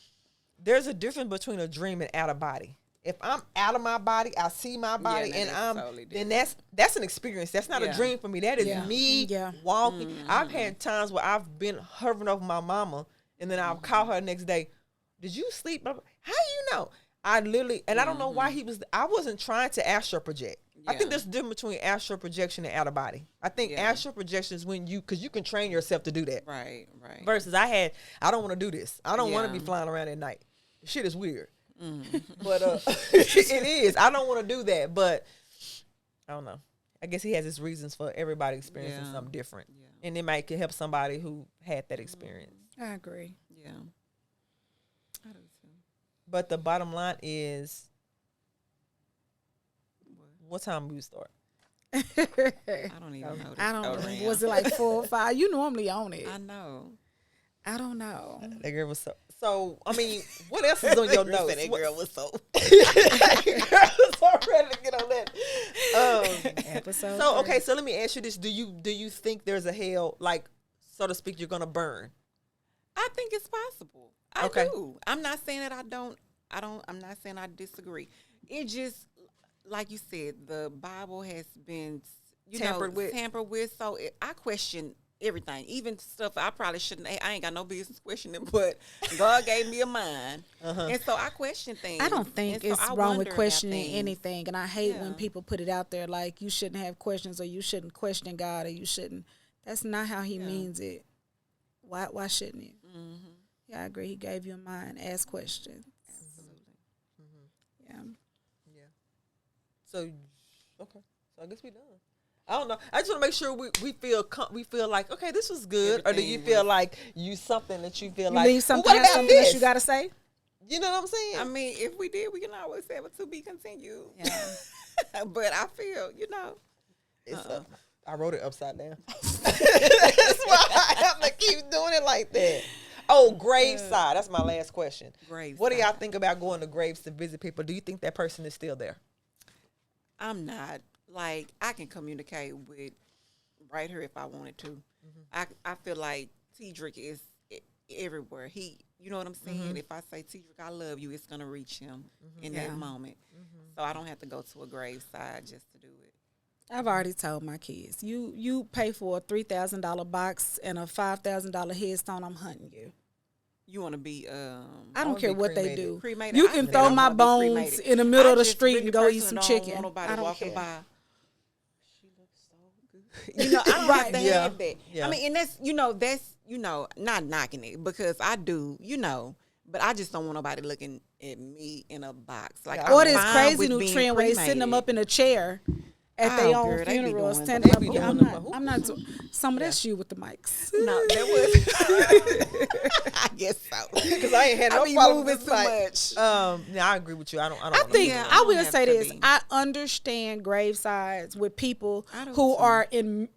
there's a difference between a dream and out of body. If I'm out of my body, I see my body, now and that's totally then different. that's an experience. That's not a Yeah. dream for me. That is Yeah. me Yeah. walking. I've had times where I've been hovering over my mama, and then I'll call her the next day. Did you sleep? How you know? I literally, and I don't know why I wasn't trying to astral project. I think Yeah. there's a difference between astral projection and out of body. I think Yeah. astral projection is when because you can train yourself to do that. Right. Versus I don't want to do this. I don't want to Yeah. be flying around at night. Shit is weird. But it is. I don't want to do that. But I don't know. I guess he has his reasons for everybody experiencing Yeah. something different. Yeah. And it might can help somebody who had that experience. I agree. Yeah. I do too. But the bottom line is, what time do we start? I don't even know. I don't this know. go Was it around. like 4 or 5? You normally on it. I know. I don't know. That girl was so I mean, what else is on your notes? That girl was so. Girl was so ready to get on that. Episode. So 3. okay, so let me ask you this: Do you think there's a hell, like, so to speak, you're gonna burn? I think it's possible. I Okay. do. I'm not saying that I don't. I'm not saying I disagree. It just, like you said, the Bible has been Tampered with. So I question everything, even stuff I probably shouldn't. I ain't got no business questioning, but God gave me a mind, and so I question things. I don't think And so it's I wrong wonder with about questioning things. anything. And I hate when Yeah. people put it out there like you shouldn't have questions or you shouldn't question God or you shouldn't. That's not how he means it. Why shouldn't you? Mm-hmm. Yeah, I agree. He gave you a mind. Ask questions. Absolutely. Yeah. Yeah. So okay, so I guess we done. I don't know. I just want to make sure we feel like, okay, this was good, or do you Everything feel was- like you something that you feel You like leave something, well, what else, about something else this? you got to say? You know what I'm saying? I mean, if we did, we can always have it to be continued. Yeah. But I feel, It's I wrote it upside down. That's why I have to keep doing it like that. Oh, graveside. That's my last question. What do y'all Graveside. think about going to graves to visit people? Do you think that person is still there? I'm not. Like, I can communicate with right here if I wanted to. I feel like Tedrick is everywhere. You know what I'm saying? If I say, Tedrick, I love you, it's going to reach him in Yeah. that moment. So I don't have to go to a graveside just to do it. I've already told my kids, you pay for a $3,000 box and a $5,000 headstone, I'm hunting you. You want to be I don't wanna care be what they cremated. do. cremated? You I can said throw I my wanna be bones cremated. in the middle I of the just street really and go eat personally some don't chicken. want nobody I don't walking care. by. She looks so good. I don't have to Yeah. have that. Yeah. I mean, and that's not knocking it because I do, but I just don't want nobody looking at me in a box. Like, Yeah. Or I'm this fine crazy with new being trend where they sitting them cremated. up in a chair at Oh, their own girl, they be funeral, doing- standing they up. be I'm doing not. them. I'm not. Some of that's you with the mics. No, that was. I guess so. Because I ain't had no I be problem moving with too this much. Yeah, I agree with you. I don't I wanna think do Yeah, that. I don't will have say to this. be. I understand gravesides with people I do who too. are in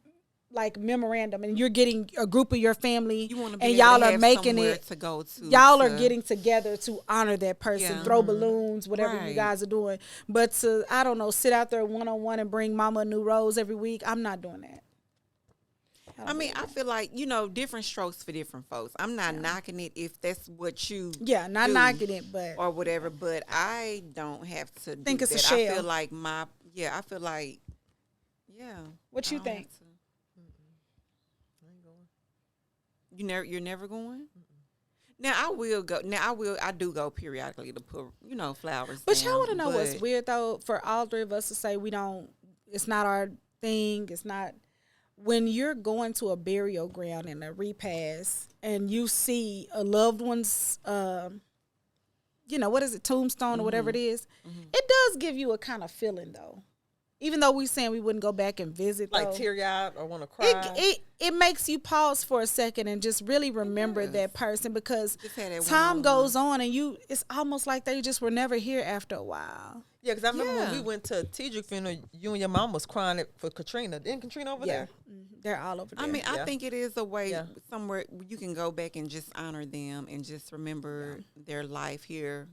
like memorandum, and you're getting a group of your family, You want to be and able y'all to are have making somewhere it. to go to. Y'all are getting together to honor that person, Yeah. throw balloons, whatever you Right. guys are doing. But to, I don't know, sit out there one-on-one and bring mama a new rose every week, I'm not doing that. I mean, I feel like, different strokes for different folks. I'm not knocking it if that's what you Yeah, not do knocking it, but or whatever, but I don't have to Think do it's a that. I shell. feel like I feel like, what I you don't have think? to. You're never going? Now I will go. I do go periodically to put, flowers But down, y'all want to know what's but- weird though? For all three of us to say we don't, it's not our thing. It's not. When you're going to a burial ground and a repast, and you see a loved one's, what is it, tombstone or whatever it is, it does give you a kind of feeling though. Even though we saying we wouldn't go back and visit, Like though, teary eyed or want to cry. it makes you pause for a second and just really remember does. that person, because Just had that time one-on-one. goes on and it's almost like they just were never here after a while. Yeah, because I remember when Yeah. we went to Tedrick funeral, you and your mom was crying for Katrina. Didn't Katrina over there? They're all over there. I mean, Yeah. I think it is a way Yeah. somewhere you can go back and just honor them and just remember their life here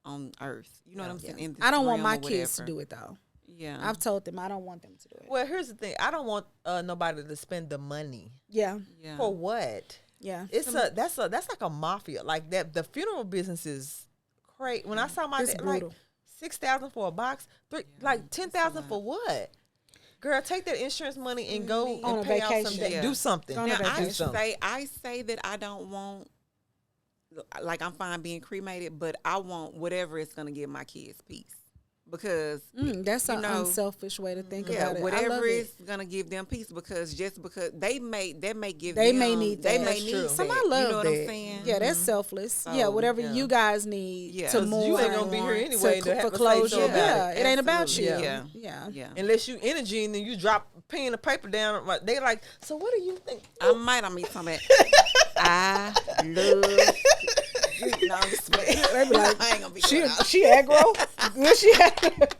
on Earth. You know what I'm saying? In this I don't want realm my or kids to whatever. do it though. Yeah. I've told them I don't want them to do it. Well, here's the thing. I don't want nobody to spend the money. Yeah, yeah. For what? yeah. That's like a mafia. Like that. The funeral business is crazy. When I saw my It's dad, like brutal. 6,000 for a box, like 10,000 for what? Girl, take that insurance money and go On and a pay out some vacation. debt. Yeah. Do something. Go on a Now vacation. I say that I don't want, like, I'm fine being cremated, but I want whatever is gonna give my kids peace, because That's you an know, unselfish way to think yeah, about it. I whatever love is it. gonna give them peace, because just because they may give They them, may need they that. may That's need true. that. Some I love you know what I'm that. saying? Yeah, that's selfless. So, yeah, whatever yeah. you guys need Yeah. to 'Cause move. You ain't gonna be here anyway to have for to say closure. so about Yeah, it. it ain't about you. Absolutely. Yeah. Yeah. Unless you energy and then you drop pen and paper down, like, they like, so what do you think? I mean something. I love. No, I'm just playing. They be like, I ain't gonna be she going out. she aggro. Good she aggro.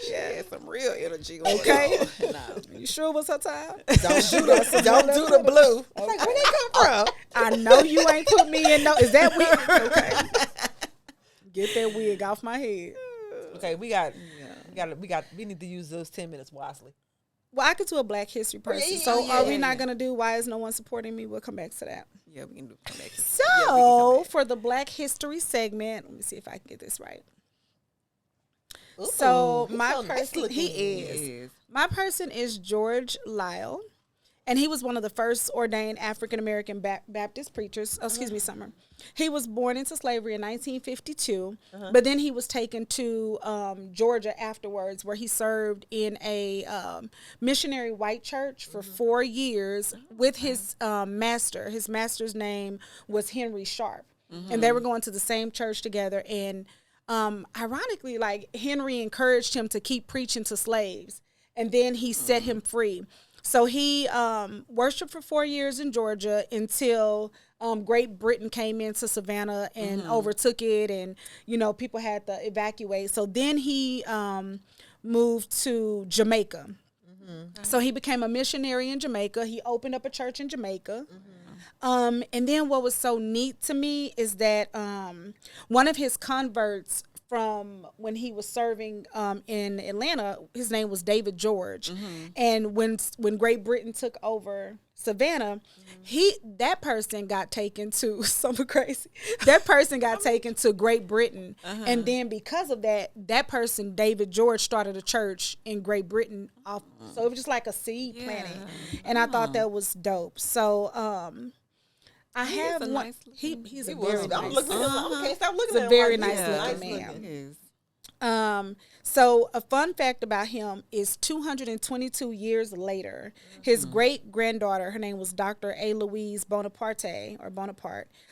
Yeah, some real energy going Okay. on. No. You sure it was her time? Don't do the blue. Like, where they come from? I know you ain't put me in no. Is that wig? Okay. Get that wig off my head. Okay, we need to use those 10 minutes wisely. Well, I could do a Black History person. yeah, So yeah, are yeah, we yeah. not gonna do Why Is No One Supporting Me? We'll come back to that. Yeah, we can do it next. So for the Black History segment, let me see if I can get this right. So he's my so nice person, looking. he is. My person is George Lyle, and he was one of the first ordained African American Baptist preachers. Oh, excuse me, Summer. He was born into slavery in 1952, but then he was taken to Georgia afterwards, where he served in a missionary white church for 4 years with his master. His master's name was Henry Sharp, and they were going to the same church together. And ironically, like, Henry encouraged him to keep preaching to slaves, and then he set him free. So he worshiped for 4 years in Georgia until Great Britain came into Savannah and overtook it, and, you know, people had to evacuate. So then he moved to Jamaica. So he became a missionary in Jamaica. He opened up a church in Jamaica. And then what was so neat to me is that one of his converts from when he was serving in Atlanta, his name was David George. And when Great Britain took over Savannah, that person got taken to something crazy. That person got taken to Great Britain. And then because of that person, David George, started a church in Great Britain. So it was just like a seed planting. And I thought that was dope. So I have a one. nice He's a He very was. nice. I'm looking at him. I can't stop looking He's at a him. very like, nice yeah, looking man. It is. So a fun fact about him is 222 years later, his great granddaughter, her name was Dr. A. Louise Bonaparte.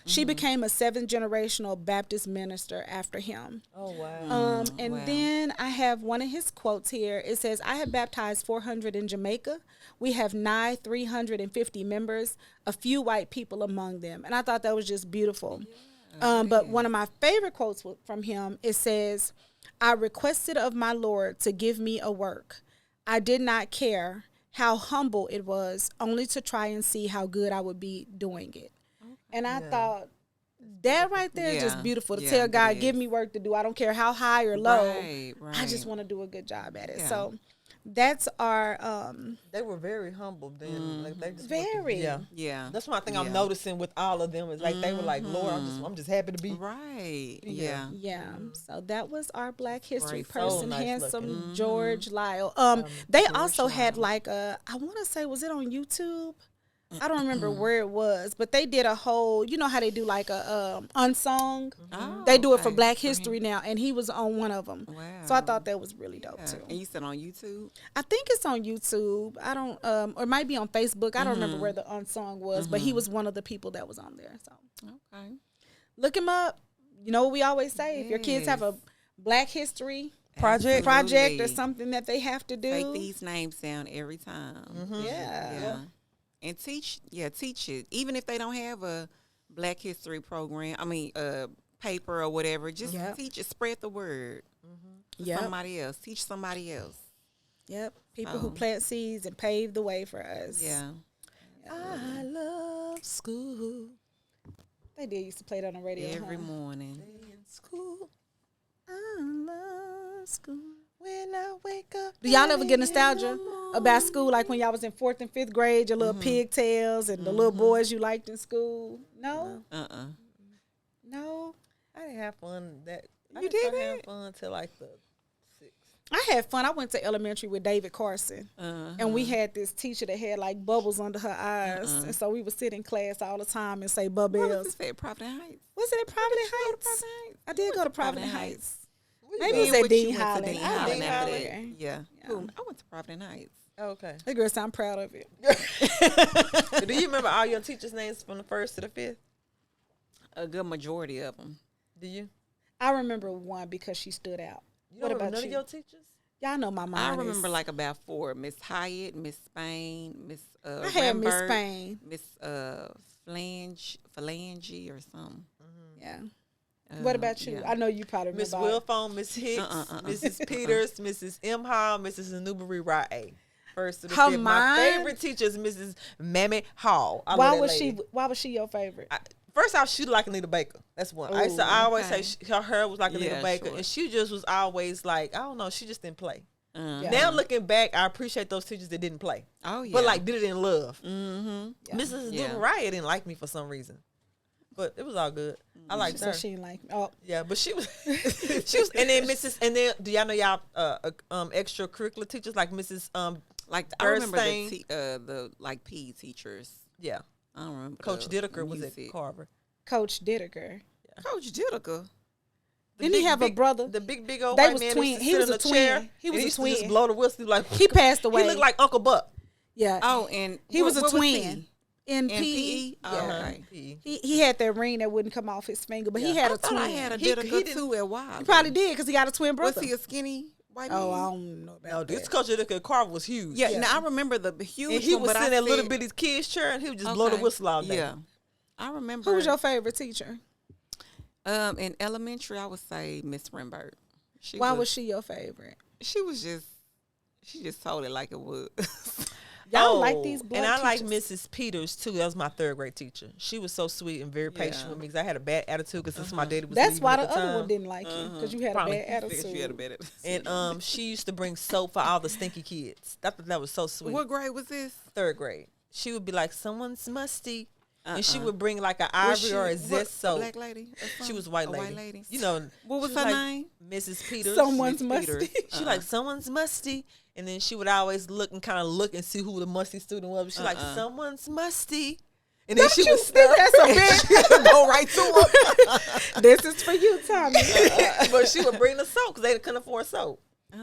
She became a 7th generational Baptist minister after him. Oh, wow. Then I have one of his quotes here. It says, "I have baptized 400 in Jamaica. We have nigh 350 members, a few white people among them." And I thought that was just beautiful. But one of my favorite quotes from him, it says, "I requested of my Lord to give me a work. I did not care how humble it was, only to try and see how good I would be doing it." And I thought that right there is just beautiful, to Yeah, tell God, that give is. me work to do. I don't care how high or low. Right, I just right. want to do a good job at it. Yeah. So that's our They were very humble then. Like, they just Very. Yeah. Yeah. That's one thing Yeah. I'm noticing with all of them is like they were like, Lord, I'm just happy to be. Right. Yeah. Yeah. So that was our Black History Right. person, So nice handsome looking. George Lyle. They also had like a, I want to say, was it on YouTube? I don't remember where it was, but they did a whole, you know how they do like a unsung. Oh, They do it for okay. Black History now, and he was on one of them. Wow. So I thought that was really dope Yeah. too. And you said on YouTube? I think it's on YouTube. I don't, or it might be on Facebook. I don't remember where the unsung was, but he was one of the people that was on there. So Okay. look him up. You know what we always say: if your kids have a Black History project or Absolutely. something that they have to do, Take these names down every time. yeah. And teach it. Even if they don't have a Black History program, paper or whatever, just Yep. teach it, spread the word. to Yep. somebody else. Teach somebody else. Yep. People who plant seeds and pave the way for us. Yeah. I love school. They did used to play it on the radio. Every huh? morning. In school. I love school. When I wake up. Do y'all ever get nostalgia about school, like when y'all was in 4th and 5th grade, your little pigtails and the little boys you liked in school? No? Uh-uh. No? I didn't have fun. I You didn't start did having it? fun until like the 6th. I had fun. I went to elementary with David Carson, and we had this teacher that had like bubbles under her eyes, and so we would sit in class all the time and say What was bubbles. this at Providence Heights? Was it at Providence Go to Heights? Providence Heights. I did go to Providence Providence Heights. Maybe Maybe it was Then at what, you Dean went to Holland. Dean I Holland went after there. that. Yeah. Cool. I went to Providence Heights. Okay. That girl sound proud of it. Do you remember all your teachers' names from the 1st to the 5th? A good majority of them. Do you? I remember one because she stood out. You What don't about remember none you? of your teachers? Y'all know my mom. I remember like about 4: Miss Hyatt, Miss Spain, Miss I had Miss Rambert, Spain. Miss Phalange or something. Yeah. What about you? Yeah. I know you probably Miss remember. Wilfone, Miss Hicks, Mrs. Peters, Mrs. M. Hall, Mrs. Newberry Rye. 1st to the 5th. My Mine- favorite teacher is Mrs. Mammy Hall. I Why love that was lady. she? Why was she your favorite? First off, she like Anita Baker. That's one. I Ooh, always okay. say her was like Anita Yeah, Baker, sure. and she just was always like, I don't know, she just didn't play. Yeah. Now looking back, I appreciate those teachers that didn't play, Oh yeah. but like did it in love. Mm-hmm. Yeah. Mrs. Yeah. Newberry didn't like me for some reason, but it was all good. I liked So her. she didn't like me. Oh, Yeah, but she was, she was, and then Mrs. And then do y'all know y'all extracurricular teachers like Mrs. Like I remember Bernstein. the like PE teachers. Yeah, I don't remember. Coach the Dittaker was at music. Carver. Coach Dittaker. Coach Dittaker. The Didn't he big- have a big- brother? The big old They white was man. twin. That He sit was in a a chair, twin. He and was a used to just twin. blow the whistle like He passed away. He looked like Uncle Buck. Yeah. Oh, and He was a what twin. In In PE. PE? Oh, Yeah. okay. PE. He had that ring that wouldn't come off his finger, but he had I a thought twin. I had a He Dittaker didn't- too at Wild. He probably did because he got a twin Was brother. he a skinny white Oh, man? I don't know about No, that. this Coach Dittaker at Carver was huge. Yeah, now I remember the huge And he one, was but I sitting in a little said- bitty kid's chair, and he would just blow the Okay. whistle all day. Yeah, I remember. Who was your favorite teacher? In elementary, I would say Miss Rembert. Why was she your favorite? She just told it like it was. Y'all like these and black I like teachers. Mrs. Peters too. That was my 3rd grade teacher. She was so sweet and very patient Yeah. with me because I had a bad attitude because since my daddy was That's leaving why at the other time. one didn't like you because you had Probably. a bad Because attitude. she had a better. And she used to bring soap for all the stinky kids. I thought that was so sweet. What grade was this? 3rd grade. She would be like, someone's musty. And she Uh-uh. would bring like an Was ivory she- or a what, zest soap. black lady? or She something? was a white A lady. White lady. You know. What was she her like name? Mrs. Peters. Someone's Miss musty. Peters. She like, someone's musty. And then she would always look and kind of look and see who the musty student was. She like, someone's musty. And then she would stare. That's a big. Go right to her. This is for you, Tommy. But she would bring the soap because they couldn't afford soap. Oh,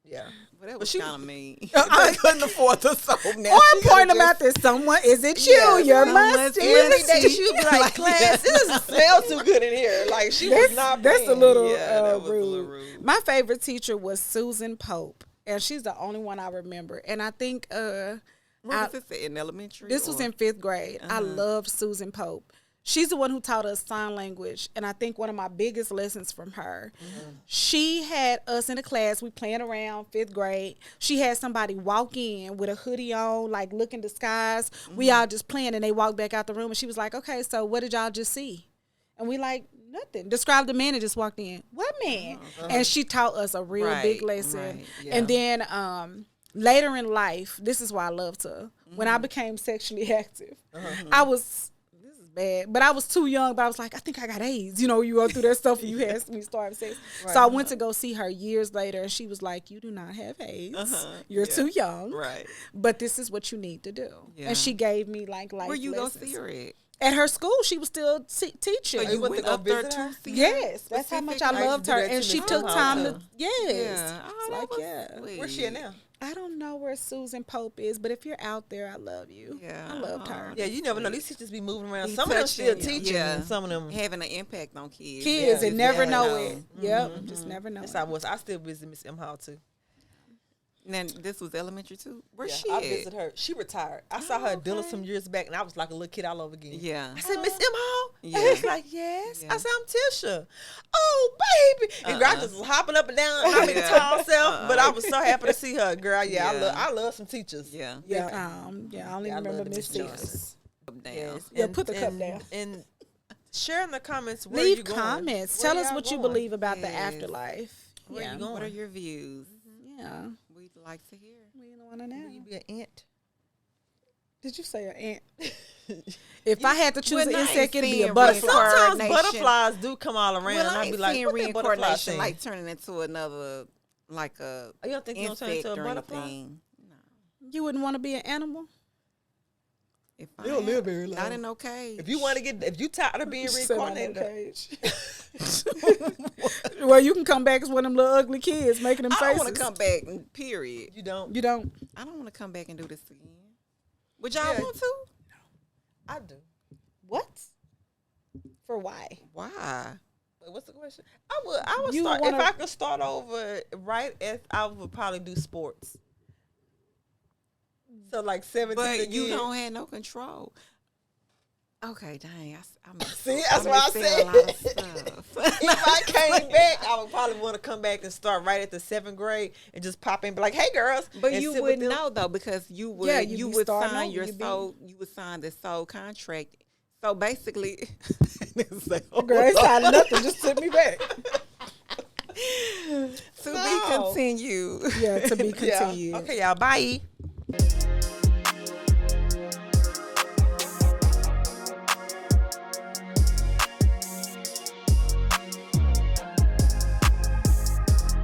Yeah. well, that But was she- kind of mean. I couldn't afford the soap. Now Or she point could've them out just- that someone is it you? Yeah, You're someone's musty. Every day musty. she would be like, class, it doesn't smell too good in here. Like, she was not That's a playing. little, Yeah, that was a rude. little rude. My favorite teacher was Susan Pope, and she's the only one I remember. And I think Where was this at, in elementary? this was or- in 5th grade. I Uh-huh. loved Susan Pope. She's the one who taught us sign language, and I think one of my biggest lessons from her. Mm-hmm. She had us in a class, we playing around 5th grade. She had somebody walk in with a hoodie on, like looking disguised. We Mm-hmm. all just playing, and they walked back out the room, and she was like, "Okay, so what did y'all just see?" And we like, nothing. Describe the man that just walked in. What man? And she taught us a real big Right, lesson. right, yeah. And then later in life, this is why I loved her. When I became sexually active, I was, this is bad, but I was too young, but I was like, I think I got AIDS. You know, you go through that stuff and you had when you started sex. So I went to go see her years later, and she was like, you do not have AIDS. You're too young. Right. But this is what you need to do. Yeah. And she gave me like life Where you go lessons. see her at? At her school, she was still teaching. Oh, you went to go up there visit her? to see her? Yes, that's how much I I used to loved do her, that and too, she Miss took Emma, time too. to. Yes, Yeah. Oh, it's that like was yeah. sweet. Where's she at now? I don't know where Susan Pope is, but if you're out there, I love you. Yeah. I loved her. Yeah, you never know. These teachers be moving around. Be Some of them still touching, teaching, yeah. and some of them. Having an impact on kids. Kids Yeah, and never yeah. know know. it. Yep, just never know. That's it. how I was. I still visit Miss M. Hall too. Now, this was elementary too? Where Yeah, she I at? visit her. She retired. I saw her at Dilla some years back, and I was like a little kid all over again. Yeah. I said, Miss M. Hall? Yeah. And he's like, yes. Yeah. I said, I'm Tisha. Oh, baby. And girl, I just was hopping up and down my big Yeah. tall self, but I was so happy to see her, girl. Yeah, Yeah. I love some teachers. Yeah. Yeah, I only Yeah, I remember love the Miss Miss Johnson. Six. Up down. Yes. Yeah, put the cup down. And share in the comments where Leave you going. comments. Where Tell us y'all what you going. believe about the Yes. afterlife. Where yeah. you going? What are your views? Yeah, We'd like to hear. we don't want to know. Will you be an aunt? Did you say an ant? If I had to choose Well, an I ain't insect, it'd be a seeing butterfly. Sometimes Reincarnation. butterflies do come all around, Well, and I I'd ain't be like, seeing what that butterfly reincarnation thing? like turning into another, like a You don't think you're gonna turn insect into a or butterfly? anything. No. You wouldn't want to be an animal? If You don't I live am, very long. Not in no cage. If you want to get, if you tired of being reincarnated, Well, you can come back as one of them little ugly kids making them I faces. don't want to come back. Period. you don't. You don't? I don't want to come back and do this again. Would y'all Yeah. want to? I do. What? For why? Why? Wait, what's the question? I would You start wanna- if I could start over right as I would probably do sports. So like 17 But you again. don't have no control. Okay, dang. I'm See, that's why I said a lot of stuff. If I came back, I would probably want to come back and start right at the 7th grade and just pop in and be like, hey girls. But and you sit with wouldn't them. know though, because you would Yeah, you'd you be would starting sign over. your You'd be- soul, you would sign the soul contract. So basically, Girl, it's time nothing. Just sit me back. to be continued. Yeah, to be Yeah. continued. Okay, y'all. Bye.